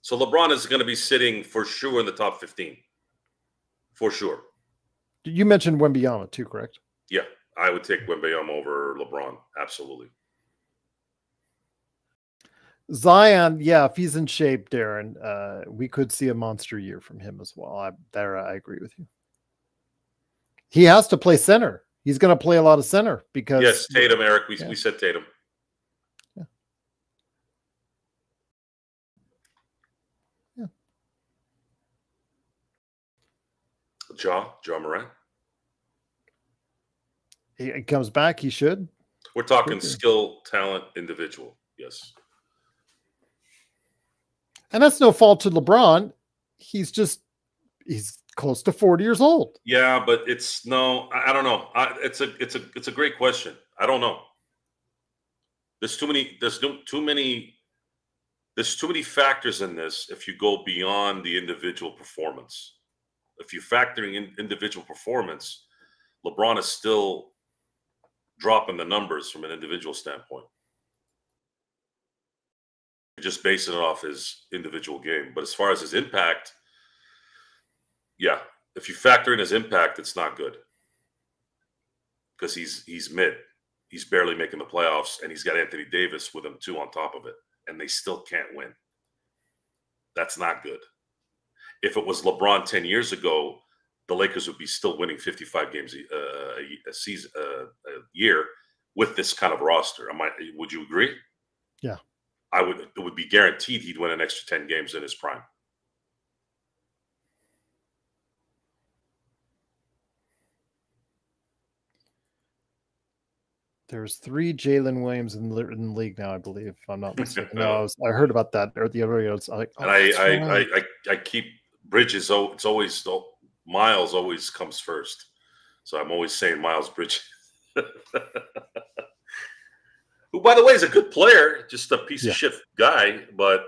So LeBron is going to be sitting for sure in the top 15. For sure. You mentioned Wembanyama too, correct? Yeah. I would take Wembanyama over LeBron. Absolutely. Zion, yeah, if he's in shape, Darren, we could see a monster year from him as well. I agree with you. He has to play center. He's going to play a lot of center because yes, Tatum, Eric. We said Tatum. Yeah. Ja Morant. He comes back. He should. We're talking skill, talent, individual. Yes. And that's no fault to LeBron. He's close to 40 years old. Yeah, but I don't know. It's a great question. I don't know. There's too many factors in this if you go beyond the individual performance. If you're factoring in individual performance, LeBron is still dropping the numbers from an individual standpoint. You're just basing it off his individual game. But as far as his impact, yeah, if you factor in his impact, it's not good. Because he's mid. He's barely making the playoffs, and he's got Anthony Davis with him too on top of it. And they still can't win. That's not good. If it was LeBron 10 years ago, the Lakers would be still winning 55 games a season, a year with this kind of roster. Would you agree? Yeah. It would be guaranteed he'd win an extra 10 games in his prime. There's 3 Jalen Williams in the league now, I believe, if I'm not mistaken. No, I heard about that. Or the other, like, and I keep Bridges. Oh, it's always Miles always comes first, so I'm always saying Miles Bridges. Who, by the way, is a good player, just a piece of shit guy. But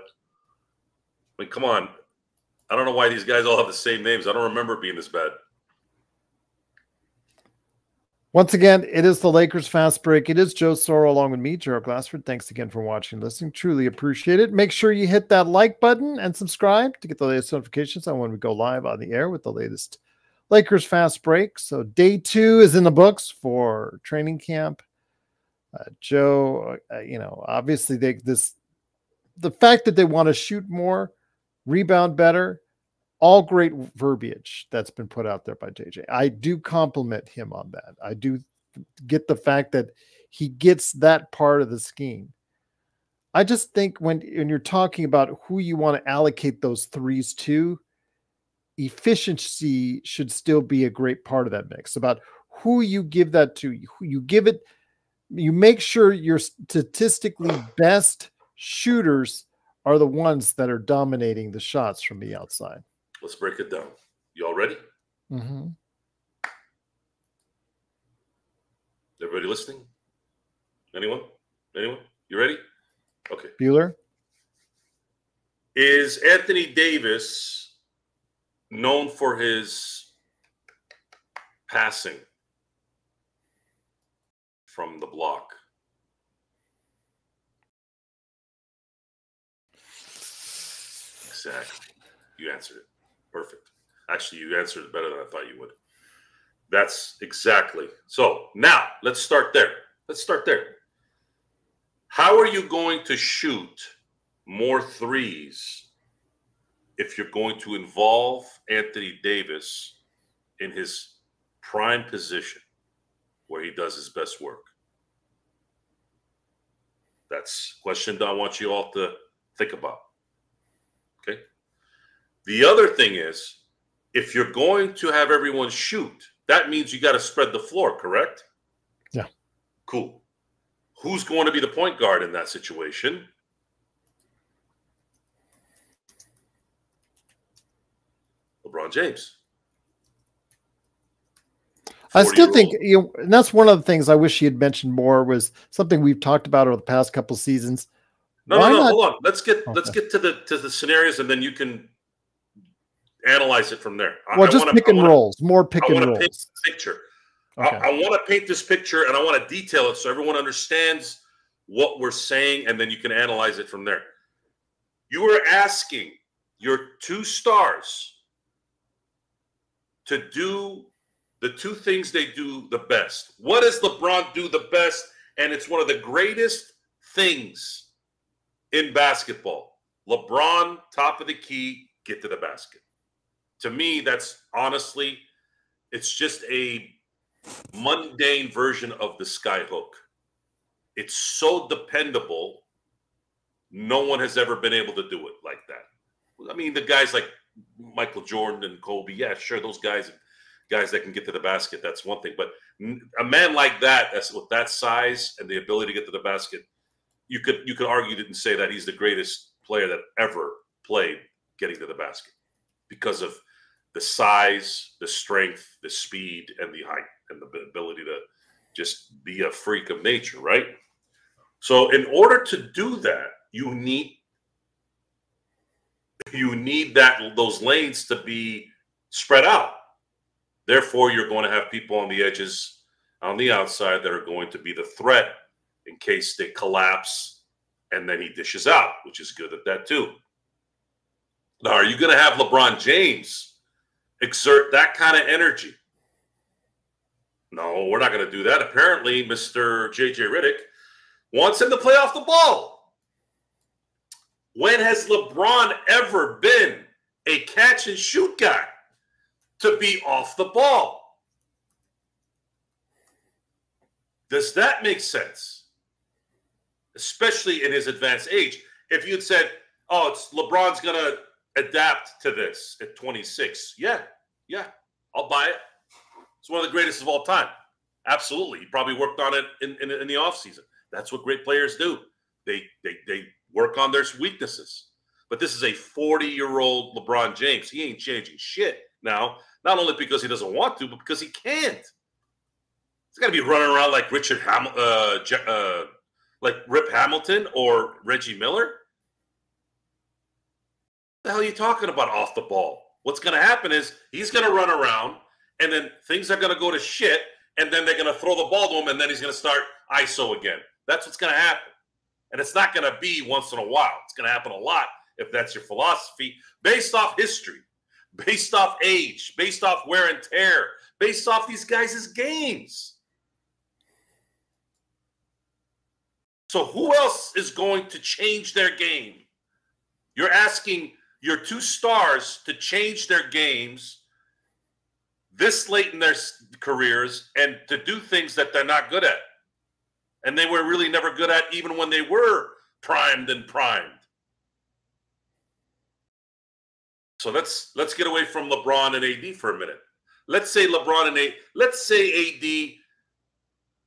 I mean, come on, I don't know why these guys all have the same names. I don't remember it being this bad. Once again, it is the Lakers Fast Break. It is Joe Soro along with me, Gerald Glassford. Thanks again for watching and listening. Truly appreciate it. Make sure you hit that like button and subscribe to get the latest notifications on when we go live on the air with the latest Lakers Fast Break. So day 2 is in the books for training camp. Joe, obviously the fact that they want to shoot more, rebound better, all great verbiage that's been put out there by JJ. I do compliment him on that. I do get the fact that he gets that part of the scheme. I just think when you're talking about who you want to allocate those threes to, efficiency should still be a great part of that mix. About who you give that to, who you give it, you make sure your statistically best shooters are the ones that are dominating the shots from the outside. Let's break it down. You all ready? Mm-hmm. Everybody listening? Anyone? You ready? Okay. Bueller? Is Anthony Davis known for his passing from the block? Exactly. You answered it. Perfect. Actually, you answered it better than I thought you would. That's exactly. So now let's start there. How are you going to shoot more threes if you're going to involve Anthony Davis in his prime position where he does his best work? That's a question that I want you all to think about. Okay. The other thing is, if you're going to have everyone shoot, that means you got to spread the floor, correct? Yeah. Cool. Who's going to be the point guard in that situation? LeBron James. I still 40-year-old. think, you know, and that's one of the things I wish he had mentioned more, was something we've talked about over the past couple seasons. No, Why not? hold on. Let's get Okay. to the scenarios, and then you can analyze it from there. Well, just pick and rolls, more pick I and want to paint rolls. a picture. Okay. I want to paint this picture, and I want to detail it so everyone understands what we're saying, and then you can analyze it from there. You were asking your two stars to do the two things they do the best. What does LeBron do the best? And it's one of the greatest things in basketball. LeBron, top of the key, get to the basket. To me, that's honestly, it's just a mundane version of the sky hook. It's so dependable. No one has ever been able to do it like that. I mean, the guys like Michael Jordan and Kobe, yeah, sure, those guys that can get to the basket, that's one thing. But a man like that, that's with that size and the ability to get to the basket, you could argue and say that he's the greatest player that ever played getting to the basket because of the size, the strength, the speed, and the height, and the ability to just be a freak of nature, right? So in order to do that, you need those lanes to be spread out. Therefore, you're going to have people on the edges, on the outside, that are going to be the threat in case they collapse, and then he dishes out, which is good at that too. Now, are you going to have LeBron James exert that kind of energy? No, we're not going to do that. Apparently, Mr. JJ Redick wants him to play off the ball. When has LeBron ever been a catch and shoot guy to be off the ball? Does that make sense? Especially in his advanced age. If you had said, oh, it's LeBron's going to adapt to this at 26. Yeah, I'll buy it. It's one of the greatest of all time. Absolutely. He probably worked on it in the offseason. That's what great players do. They work on their weaknesses. But this is a 40-year-old LeBron James. He ain't changing shit now, not only because he doesn't want to, but because he can't. He's got to be running around like like Rip Hamilton or Reggie Miller. What the hell are you talking about off the ball? What's going to happen is he's going to run around, and then things are going to go to shit, and then they're going to throw the ball to him, and then he's going to start ISO again. That's what's going to happen. And it's not going to be once in a while. It's going to happen a lot if that's your philosophy, based off history, based off age, based off wear and tear, based off these guys' games. So who else is going to change their game? You're asking your two stars to change their games this late in their careers and to do things that they're not good at. And they were really never good at even when they were primed. So let's get away from LeBron and AD for a minute. Let's say AD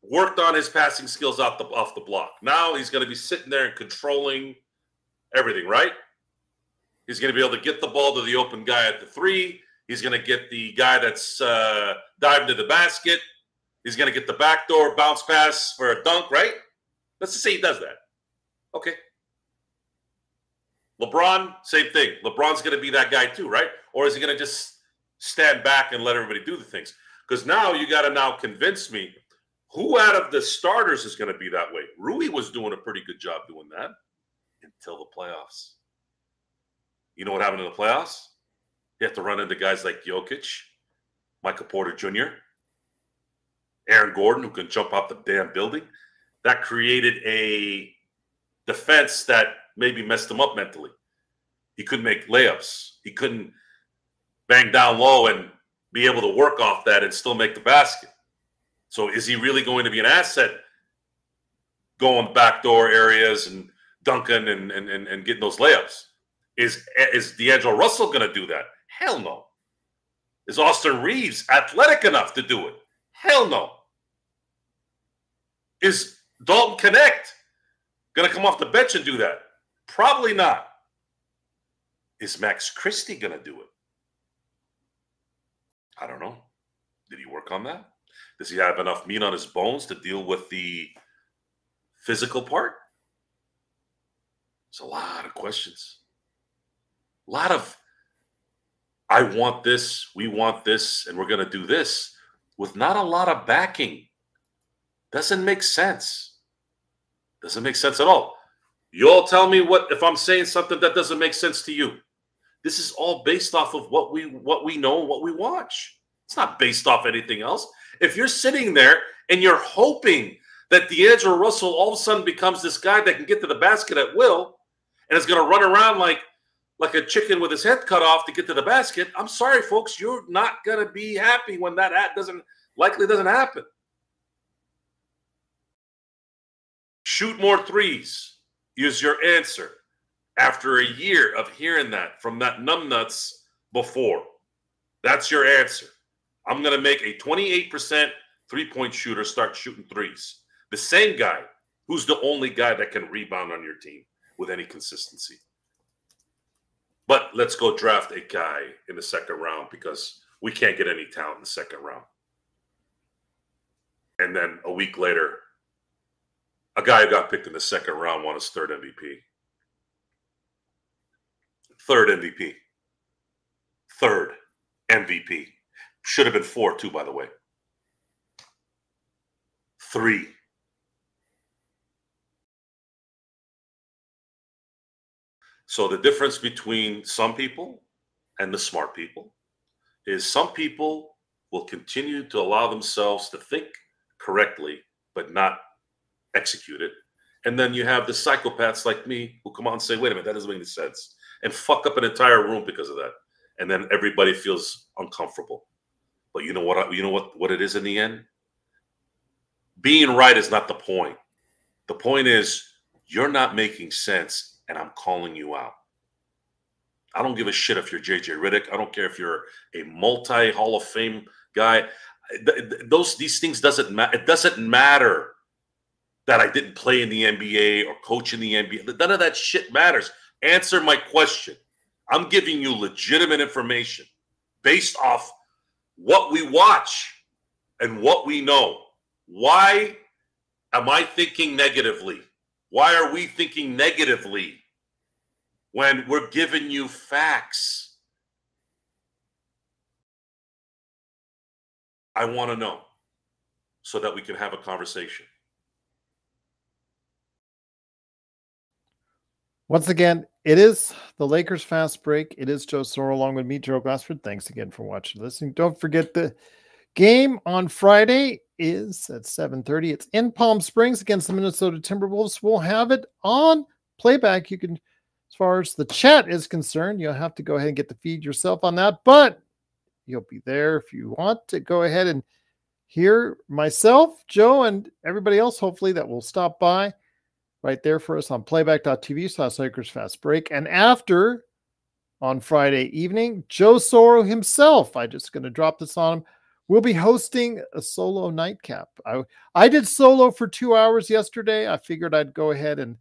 worked on his passing skills off the block. Now he's going to be sitting there and controlling everything, right? He's going to be able to get the ball to the open guy at the three. He's going to get the guy that's diving to the basket. He's going to get the backdoor bounce pass for a dunk, right? Let's just say he does that. Okay. LeBron, same thing. LeBron's going to be that guy too, right? Or is he going to just stand back and let everybody do the things? Because now you got to now convince me who out of the starters is going to be that way. Rui was doing a pretty good job doing that until the playoffs. You know what happened in the playoffs? You have to run into guys like Jokic, Michael Porter Jr., Aaron Gordon, who can jump off the damn building. That created a defense that maybe messed him up mentally. He couldn't make layups. He couldn't bang down low and be able to work off that and still make the basket. So is he really going to be an asset going backdoor areas and dunking and getting those layups? Is D'Angelo Russell going to do that? Hell no. Is Austin Reeves athletic enough to do it? Hell no. Is Dalton Connect going to come off the bench and do that? Probably not. Is Max Christie going to do it? I don't know. Did he work on that? Does he have enough meat on his bones to deal with the physical part? There's a lot of questions. A lot of, I want this, we want this, and we're going to do this, with not a lot of backing. Doesn't make sense. Doesn't make sense at all. You all tell me what if I'm saying something that doesn't make sense to you. This is all based off of what we know and what we watch. It's not based off anything else. If you're sitting there and you're hoping that D'Angelo Russell all of a sudden becomes this guy that can get to the basket at will and is going to run around like a chicken with his head cut off to get to the basket, I'm sorry, folks, you're not going to be happy when that likely doesn't happen. Shoot more threes is your answer after a year of hearing that from that numbnuts before. That's your answer. I'm going to make a 28% three-point shooter start shooting threes. The same guy who's the only guy that can rebound on your team with any consistency. But let's go draft a guy in the second round because we can't get any talent in the second round. And then a week later, a guy who got picked in the second round won his third MVP. Third MVP. Third MVP. Should have been 4 too, by the way. 3. So the difference between some people and the smart people is some people will continue to allow themselves to think correctly, but not execute it. And then you have the psychopaths like me who come out and say, wait a minute, that doesn't make any sense. And fuck up an entire room because of that. And then everybody feels uncomfortable. But you know what it is in the end? Being right is not the point. The point is you're not making sense and I'm calling you out. I don't give a shit if you're JJ Redick. I don't care if you're a multi-Hall of Fame guy. These things doesn't matter. It doesn't matter that I didn't play in the NBA or coach in the NBA. None of that shit matters. Answer my question. I'm giving you legitimate information based off what we watch and what we know. Why am I thinking negatively? Why are we thinking negatively when we're giving you facts? I want to know so that we can have a conversation. Once again, it is the Lakers Fast Break. It is Joe Soro along with me, Gerald Glassford. Thanks again for watching and listening. Don't forget the game on Friday is at 7:30. It's in Palm Springs against the Minnesota Timberwolves. We'll have it on playback. You can, as far as the chat is concerned, you'll have to go ahead and get the feed yourself on that, but you'll be there if you want to go ahead and hear myself, Joe, and everybody else, hopefully, that will stop by right there for us on playback.tv/Lakers Fast Break. And after, on Friday evening, Joe Soro himself, I'm just going to drop this on him, will be hosting a solo nightcap. I did solo for 2 hours yesterday. I figured I'd go ahead and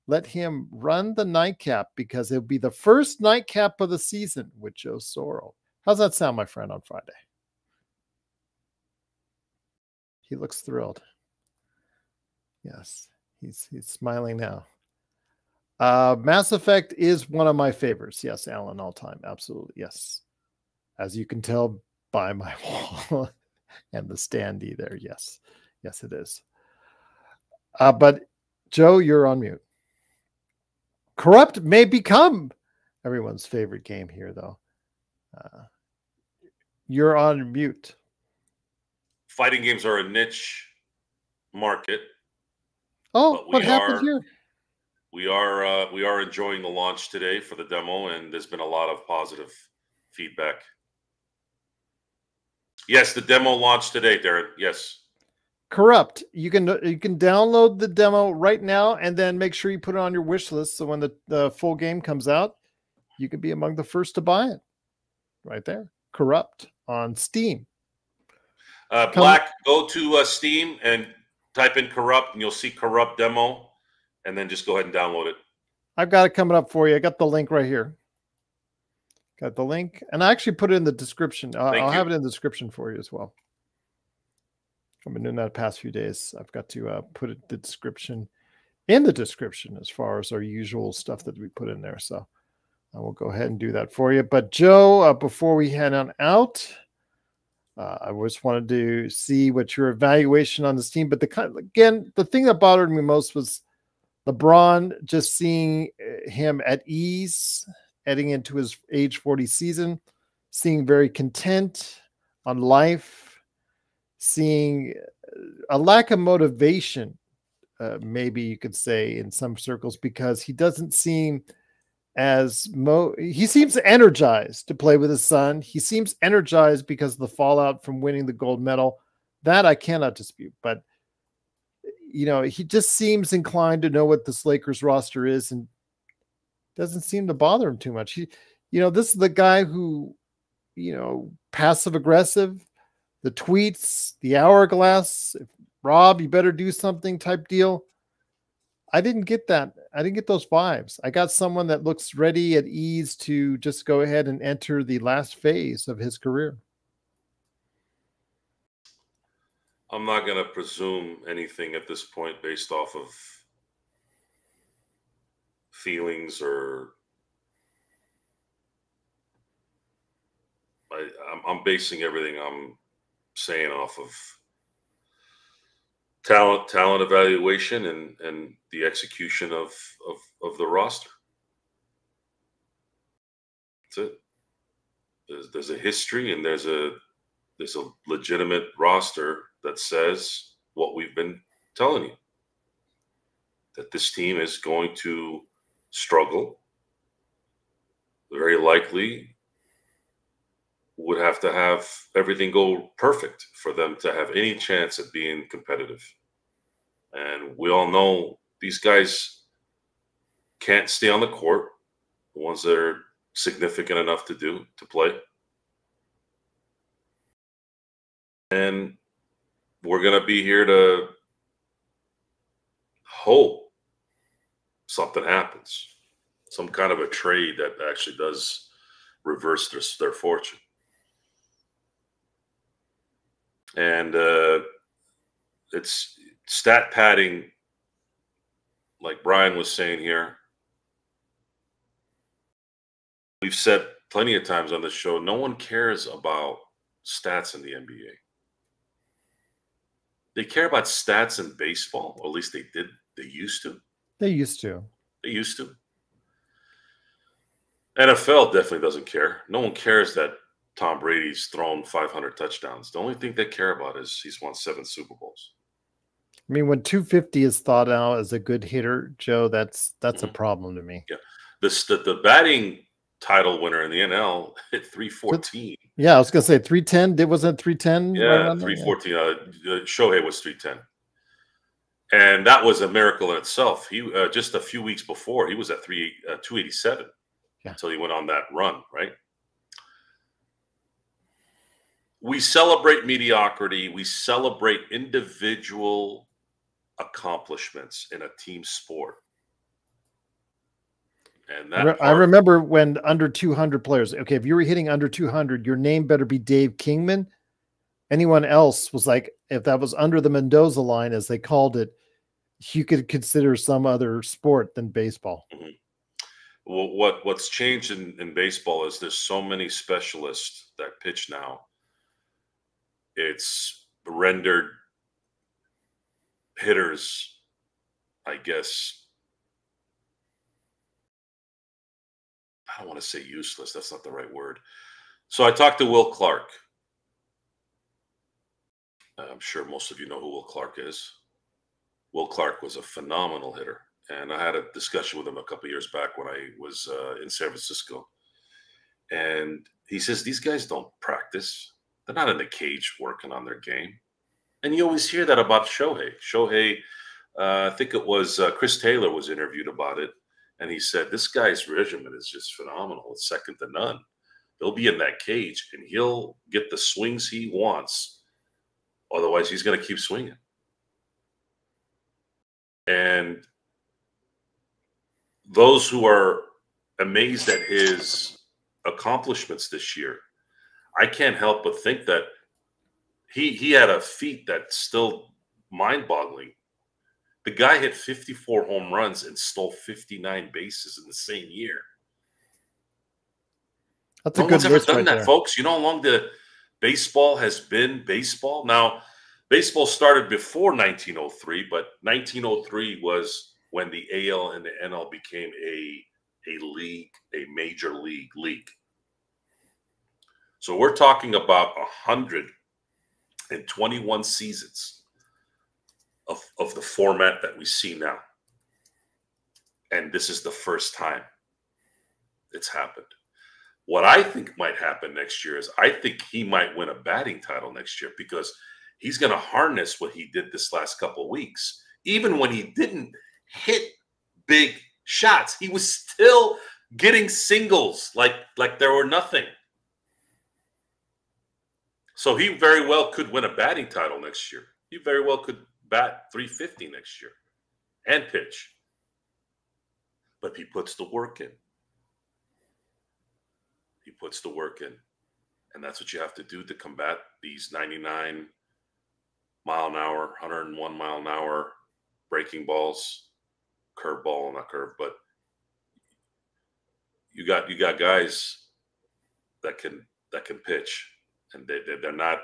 let him run the nightcap because it'll be the first nightcap of the season with Joe Soro. How's that sound, my friend, on Friday? He looks thrilled. Yes. He's smiling now. Mass Effect is one of my favorites. Yes, Alan, all time. Absolutely. Yes. As you can tell by my wall and the standee there. Yes. Yes, it is. But Joe, you're on mute. Corrupt may become everyone's favorite game here, though. You're on mute. Fighting games are a niche market. Oh, what happened here? We are enjoying the launch today for the demo, and there's been a lot of positive feedback. Yes, the demo launched today, Darren. Yes. Corrupt. You can download the demo right now, and then make sure you put it on your wish list. So when the full game comes out, you can be among the first to buy it. Right there. Corrupt on Steam. Black, go to Steam and type in Corrupt, and you'll see Corrupt demo, and then just go ahead and download it. I've got it coming up for you. I got the link right here. Got the link, and I actually put it in the description. I'll have it in the description for you as well. I've been doing that the past few days. I've got to put it in the description as far as our usual stuff that we put in there. So I will go ahead and do that for you. But Joe, before we head on out, I just wanted to see what your evaluation on this team. But the thing that bothered me most was LeBron, just seeing him at ease heading into his age 40 season, seeing very content on life, seeing a lack of motivation, maybe you could say in some circles, because he doesn't seem he seems energized to play with his son. He seems energized because of the fallout from winning the gold medal. That I cannot dispute, but he just seems inclined to know what this Lakers roster is and doesn't seem to bother him too much. This is the guy who, passive aggressive, the tweets, the hourglass, Rob, you better do something type deal. I didn't get that. I didn't get those vibes. I got someone that looks ready at ease to just go ahead and enter the last phase of his career. I'm not going to presume anything at this point based off of feelings or I'm basing everything I'm saying off of talent evaluation and the execution of the roster. That's it. There's a history and there's a legitimate roster that says what we've been telling you, that this team is going to struggle. Very likely would have to have everything go perfect for them to have any chance at being competitive. And we all know these guys can't stay on the court, the ones that are significant enough to play. And we're going to be here to hope something happens, some kind of a trade that actually does reverse their fortune. And it's stat padding, like Brian was saying here. We've said plenty of times on this show, no one cares about stats in the NBA. They care about stats in baseball, or at least they did. They used to. They used to. NFL definitely doesn't care. No one cares that Tom Brady's thrown 500 touchdowns. The only thing they care about is he's won 7 Super Bowls. I mean, when 250 is thought out as a good hitter, Joe, that's a problem to me. Yeah, the batting title winner in the NL hit 314. Yeah, I was gonna say 310. Wasn't it 310? Yeah, 314. Shohei was 310, and that was a miracle in itself. He just a few weeks before he was at 287 until he went on that run. Right. We celebrate mediocrity. We celebrate individual accomplishments in a team sport. And I remember when under 200 players, okay, if you were hitting under 200, your name better be Dave Kingman. Anyone else was like, if that was under the Mendoza line, as they called it, you could consider some other sport than baseball. Mm-hmm. Well, what's changed in baseball is there's so many specialists that pitch now. It's rendered hitters, I guess, I don't want to say useless. That's not the right word. So I talked to Will Clark. I'm sure most of you know who Will Clark is. Will Clark was a phenomenal hitter. And I had a discussion with him a couple of years back when I was in San Francisco. And he says, these guys don't practice. They're not in the cage working on their game. And you always hear that about Shohei. Shohei, I think it was Chris Taylor was interviewed about it. And he said, this guy's regimen is just phenomenal. It's second to none. He'll be in that cage and he'll get the swings he wants. Otherwise, he's going to keep swinging. And those who are amazed at his accomplishments this year, I can't help but think that he had a feat that's still mind-boggling. The guy hit 54 home runs and stole 59 bases in the same year. That's a No good one's ever list done right that, there. folks. You know how long the baseball has been baseball? Now, baseball started before 1903, but 1903 was when the AL and the NL became a league, a major league. So we're talking about 121 seasons of the format that we see now. And this is the first time it's happened. What I think might happen next year is I think he might win a batting title next year because he's going to harness what he did this last couple of weeks. Even when he didn't hit big shots, he was still getting singles like there were nothing. So he very well could win a batting title next year. He very well could bat 350 next year and pitch. But he puts the work in. He puts the work in. And that's what you have to do to combat these 99 mile an hour, 101 mile an hour breaking balls, curveball, not curve, but you got guys that can pitch, and they're not.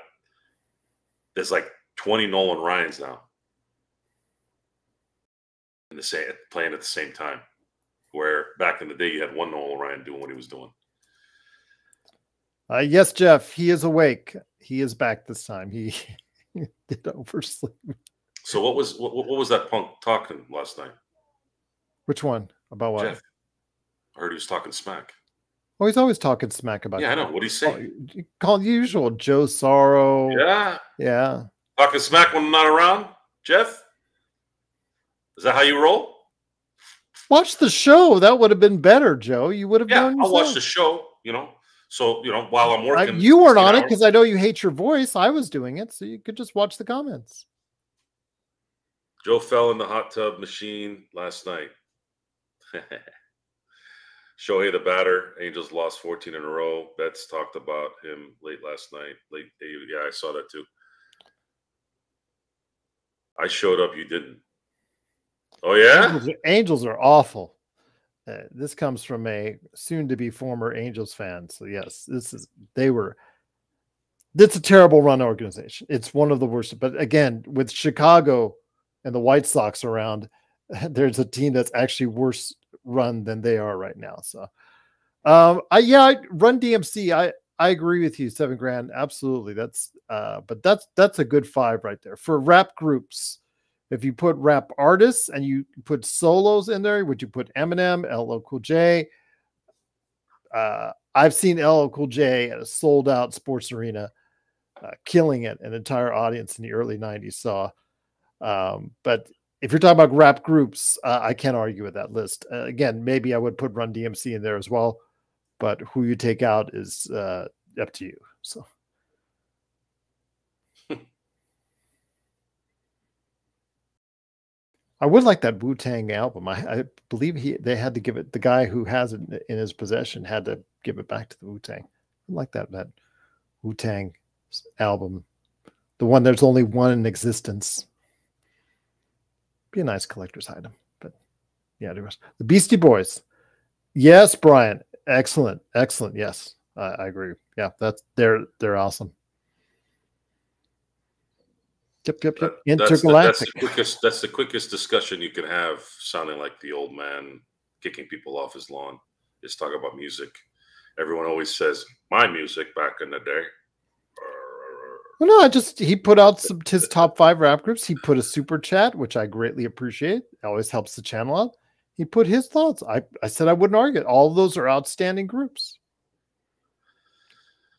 There's like 20 Nolan Ryans now in the same playing at the same time. Where back in the day you had one Nolan Ryan doing what he was doing. Yes, Jeff, he is awake. He is back this time. He did oversleep. So what was that punk talking last night? Which one? About what? Jeff. I heard he was talking smack. Oh, he's always talking smack about. Yeah, I know. What do you say? Call usual Joe Sorrow. Yeah. Yeah. Talking smack when I'm not around, Jeff? Is that how you roll? Watch the show. That would have been better, Joe. You would have known. I'll watch the show, So, while I'm working. You weren't on it because I know you hate your voice. I was doing it, so you could just watch the comments. Joe fell in the hot tub machine last night. Shohei the batter. Angels lost 14 in a row. Betts talked about him late last night. Yeah, I saw that too. I showed up. You didn't. Oh, yeah? Angels are awful. This comes from a soon-to-be former Angels fan. So, yes, it's a terrible run organization. It's one of the worst. But, again, with Chicago and the White Sox around, there's a team that's actually worse run than they are right now. So, I Run DMC. I agree with you. $7,000, absolutely. But that's a good 5 right there for rap groups. If you put rap artists and you put solos in there, would you put Eminem, LL Cool J? I've seen LL Cool J at a sold-out sports arena, killing it. An entire audience in the early '90s saw. But if you're talking about rap groups, I can't argue with that list. Again, maybe I would put Run DMC in there as well, but who you take out is up to you. So. I would like that Wu-Tang album. I believe they had to give it, the guy who has it in his possession had to give it back to the Wu-Tang. I like that Wu-Tang album. The one, there's only one in existence. Be a nice collector's item. But yeah, there was the Beastie Boys. Yes, Brian. Excellent. Excellent. Yes. I agree. Yeah, they're awesome. Yep. Intergalactic. That's the quickest discussion you can have, sounding like the old man kicking people off his lawn. Is talk about music. Everyone always says my music back in the day. Well, no, he put out his top 5 rap groups. He put a super chat, which I greatly appreciate. It always helps the channel out. He put his thoughts. I said I wouldn't argue it. All of those are outstanding groups.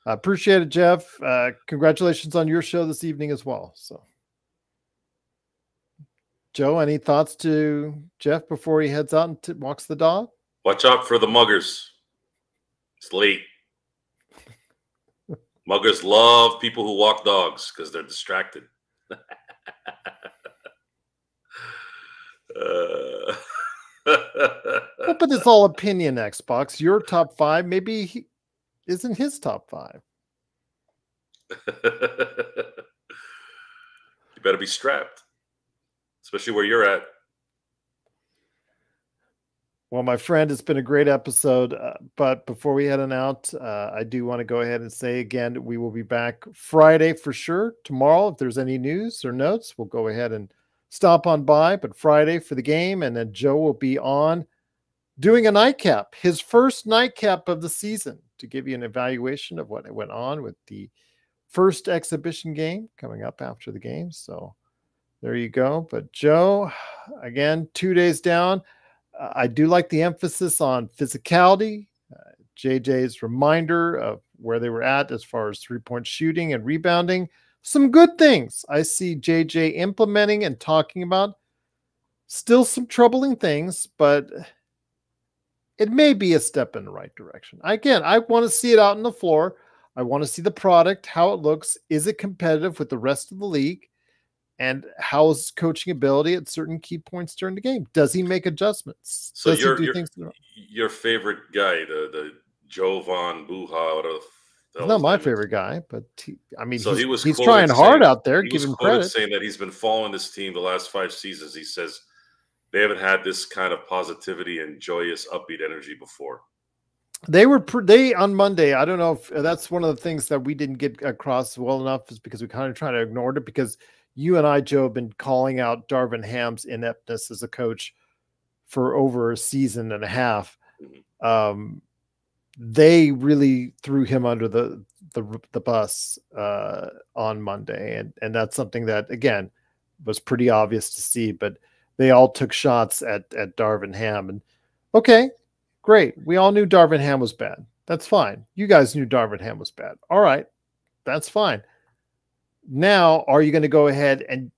I appreciate it, Jeff. Congratulations on your show this evening as well. So. Joe, any thoughts to Jeff before he heads out and walks the dog? Watch out for the muggers. It's late. Muggers love people who walk dogs because they're distracted. But it's all opinion, Xbox. Your top 5 maybe isn't his top 5. better be strapped, especially where you're at. Well, my friend, it's been a great episode. But before we head on out, I do want to go ahead and say again, we will be back Friday for sure. Tomorrow, if there's any news or notes, we'll go ahead and stop on by. But Friday for the game, and then Joe will be on doing a nightcap, his first nightcap of the season, to give you an evaluation of what went on with the first exhibition game coming up after the game. So there you go. But Joe, again, 2 days down. I do like the emphasis on physicality. JJ's reminder of where they were at as far as three-point shooting and rebounding. Some good things I see JJ implementing and talking about. Still some troubling things, but it may be a step in the right direction. Again, I want to see it out on the floor. I want to see the product, how it looks. Is it competitive with the rest of the league? And how's coaching ability at certain key points during the game? Does he make adjustments? So Does he do things your favorite guy, the Jovan Buha, whatever. He's not my favorite guy, but so he's trying hard out there. Give him credit. Saying that he's been following this team the last 5 seasons. He says they haven't had this kind of positivity and joyous, upbeat energy before. They on Monday. I don't know if that's one of the things that we didn't get across well enough, is because we kind of try to ignore it, because you and I, Joe, have been calling out Darvin Ham's ineptness as a coach for over a season and a half. They really threw him under the bus on Monday, and that's something that, again, was pretty obvious to see. But they all took shots at Darvin Ham, and okay, great. We all knew Darvin Ham was bad. That's fine. You guys knew Darvin Ham was bad. All right, that's fine. Now, are you going to go ahead and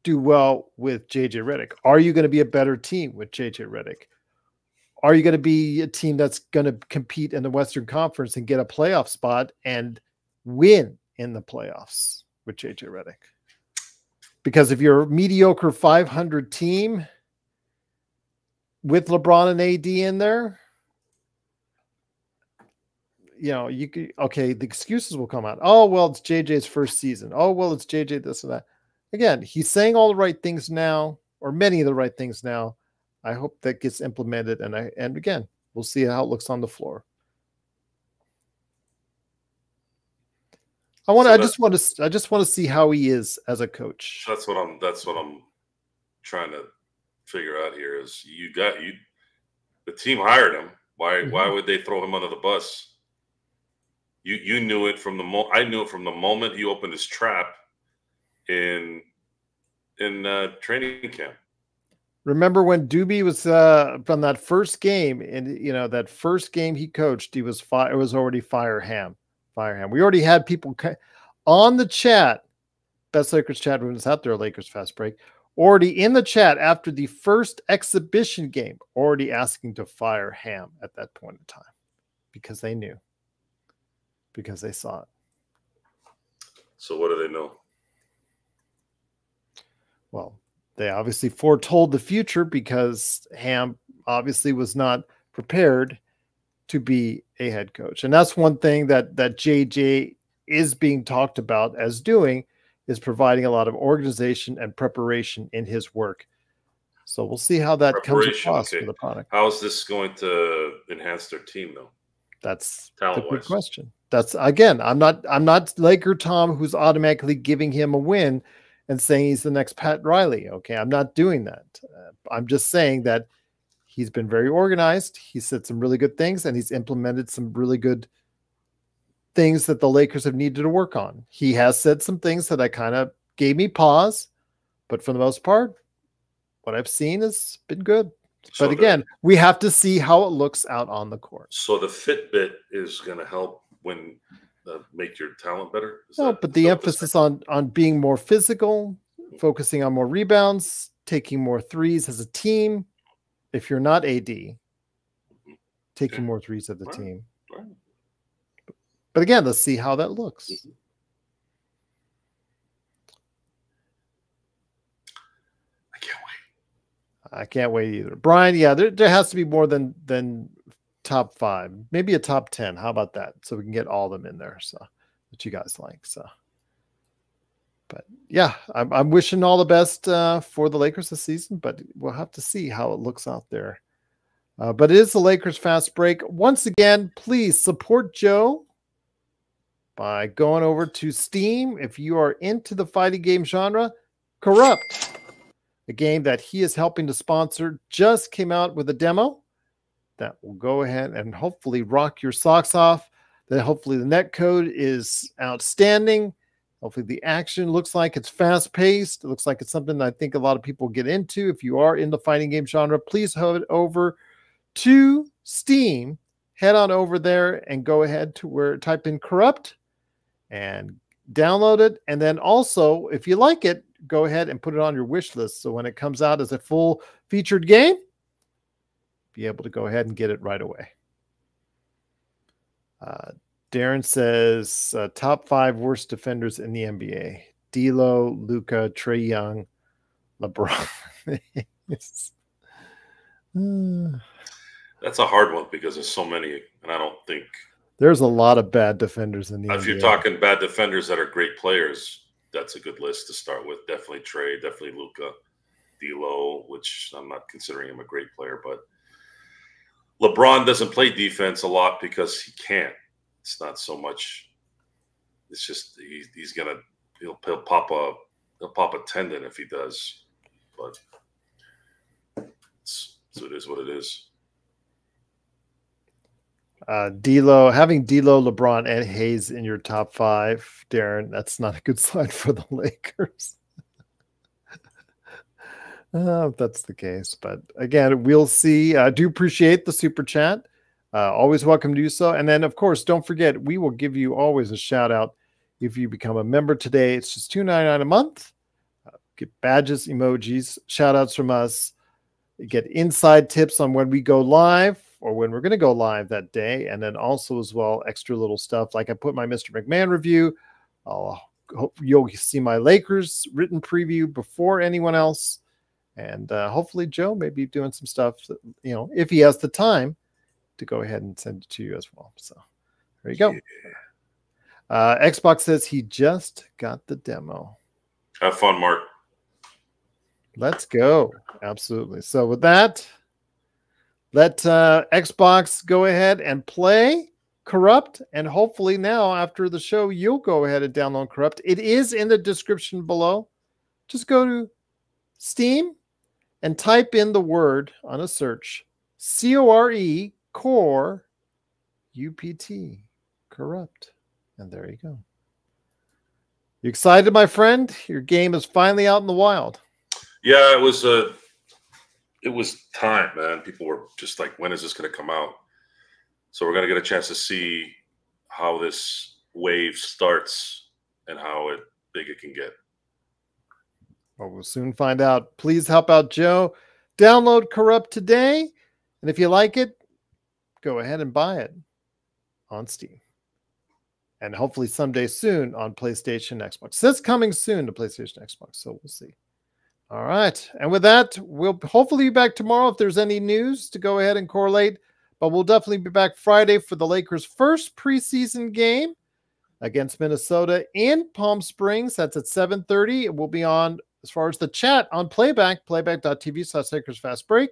do well with JJ Redick? Are you going to be a better team with JJ Redick? Are you going to be a team that's going to compete in the Western Conference and get a playoff spot and win in the playoffs with JJ Redick? Because if you're a mediocre 500 team with LeBron and AD in there, you could, okay, the excuses will come out. Oh, well, it's JJ's first season. Oh, well, it's JJ this and that. Again, he's saying all the right things now, or many of the right things now. I hope that gets implemented, and again, we'll see how it looks on the floor. I just want to see how he is as a coach. That's what I'm trying to figure out here. Is the team hired him. Why would they throw him under the bus? You knew it from I knew it from the moment he opened his trap in training camp. Remember when Doobie was from that first game, and that first game he coached, it was already fire Ham. We already had people on the chat, Best Lakers chat room is out there, Lakers Fast Break, already in the chat after the first exhibition game, already asking to fire Ham at that point in time, because they knew. Because they saw it. So what do they know? Well, they obviously foretold the future, because Ham obviously was not prepared to be a head coach. And that's one thing that JJ is being talked about as doing, is providing a lot of organization and preparation in his work. So we'll see how that comes across for the product. How is this going to enhance their team, though? That's the good question. That's, again, I'm not Laker Tom, who's automatically giving him a win and saying he's the next Pat Riley. Okay, I'm not doing that. I'm just saying that he's been very organized. He said some really good things, and he's implemented some really good things that the Lakers have needed to work on. He has said some things that I kind of gave me pause, but for the most part, what I've seen has been good. So but again, we have to see how it looks out on the court. So the Fitbit is going to help make your talent better? But the emphasis on being more physical, focusing on more rebounds, taking more threes as a team. If you're not AD, taking more threes as a team. Right. But again, let's see how that looks. I can't wait either. Brian, yeah, there has to be more than top 5, maybe a top 10. How about that? So we can get all of them in there. So that you guys like. So But yeah, I'm wishing all the best for the Lakers this season, but we'll have to see how it looks out there. But it is the Lakers Fast Break. Once again, please support Joe by going over to Steam. If you are into the fighting game genre, Corrupt, a game that he is helping to sponsor, just came out with a demo that will go ahead and hopefully rock your socks off. That hopefully the net code is outstanding. Hopefully the action looks like it's fast-paced. It looks like it's something that I think a lot of people get into. If you are in the fighting game genre, please head over to Steam. Head on over there and go ahead to where type in Corrupt and download it. And then also, if you like it, go ahead and put it on your wish list. So when it comes out as a full featured game, be able to go ahead and get it right away. Darren says top 5 worst defenders in the NBA: D'Lo, Luka, Trae Young, LeBron. That's a hard one because there's so many, and I don't think there's a lot of bad defenders in the NBA. If you're talking bad defenders that are great players, that's a good list to start with. Definitely Trae, definitely Luka, D'Lo, which I'm not considering him a great player, but LeBron doesn't play defense a lot because he can't. It's not so much. It's just he'll pop a tendon if he does, but so it is what it is. D'Lo, having D'Lo, LeBron, and Hayes in your top 5, Darren, that's not a good sign for the Lakers. If that's the case, but again, we'll see. I do appreciate the super chat. Always welcome to do so. And then, of course, don't forget, we will give you always a shout out if you become a member today. It's just $2.99 a month. Get badges, emojis, shout outs from us. You get inside tips on when we go live or when we're going to go live that day. And then also as well, extra little stuff. Like I put my Mr. McMahon review. I'll hope you'll see my Lakers written preview before anyone else. And hopefully Joe may be doing some stuff that, you know, if he has the time to go ahead and send it to you as well. So there you go. Xbox says he just got the demo. Have fun, Mark. Let's go. Absolutely. So with that, let Xbox go ahead and play Corrupt. And hopefully now after the show, you'll go ahead and download Corrupt. It is in the description below. Just go to Steam and type in the word on a search, C-O-R-E, Core, U-P-T, Corrupt. And there you go. You excited, my friend? Your game is finally out in the wild. Yeah, it was time, man. People were just like, when is this going to come out? So we're going to get a chance to see how this wave starts and how big it can get. Well, we'll soon find out. Please help out Joe. Download Corrupt today. And if you like it, go ahead and buy it on Steam. And hopefully someday soon on PlayStation, Xbox. That's coming soon to PlayStation, Xbox. So we'll see. All right. And with that, we'll hopefully be back tomorrow if there's any news to go ahead and correlate. But we'll definitely be back Friday for the Lakers' first preseason game against Minnesota in Palm Springs. That's at 7:30. It will be on, as far as the chat, on playback.tv/LakersFastBreak.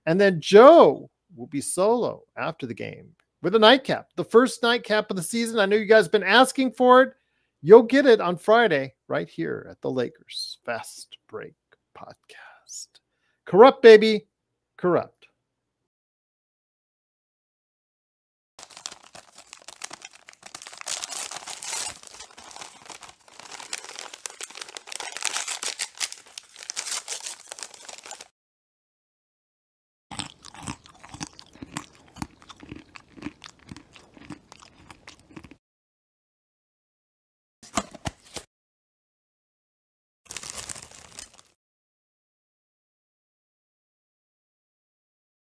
And then Joe will be solo after the game with a nightcap, the first nightcap of the season. I know you guys have been asking for it. You'll get it on Friday right here at the Lakers Fast Break Podcast. Corrupt, baby. Corrupt.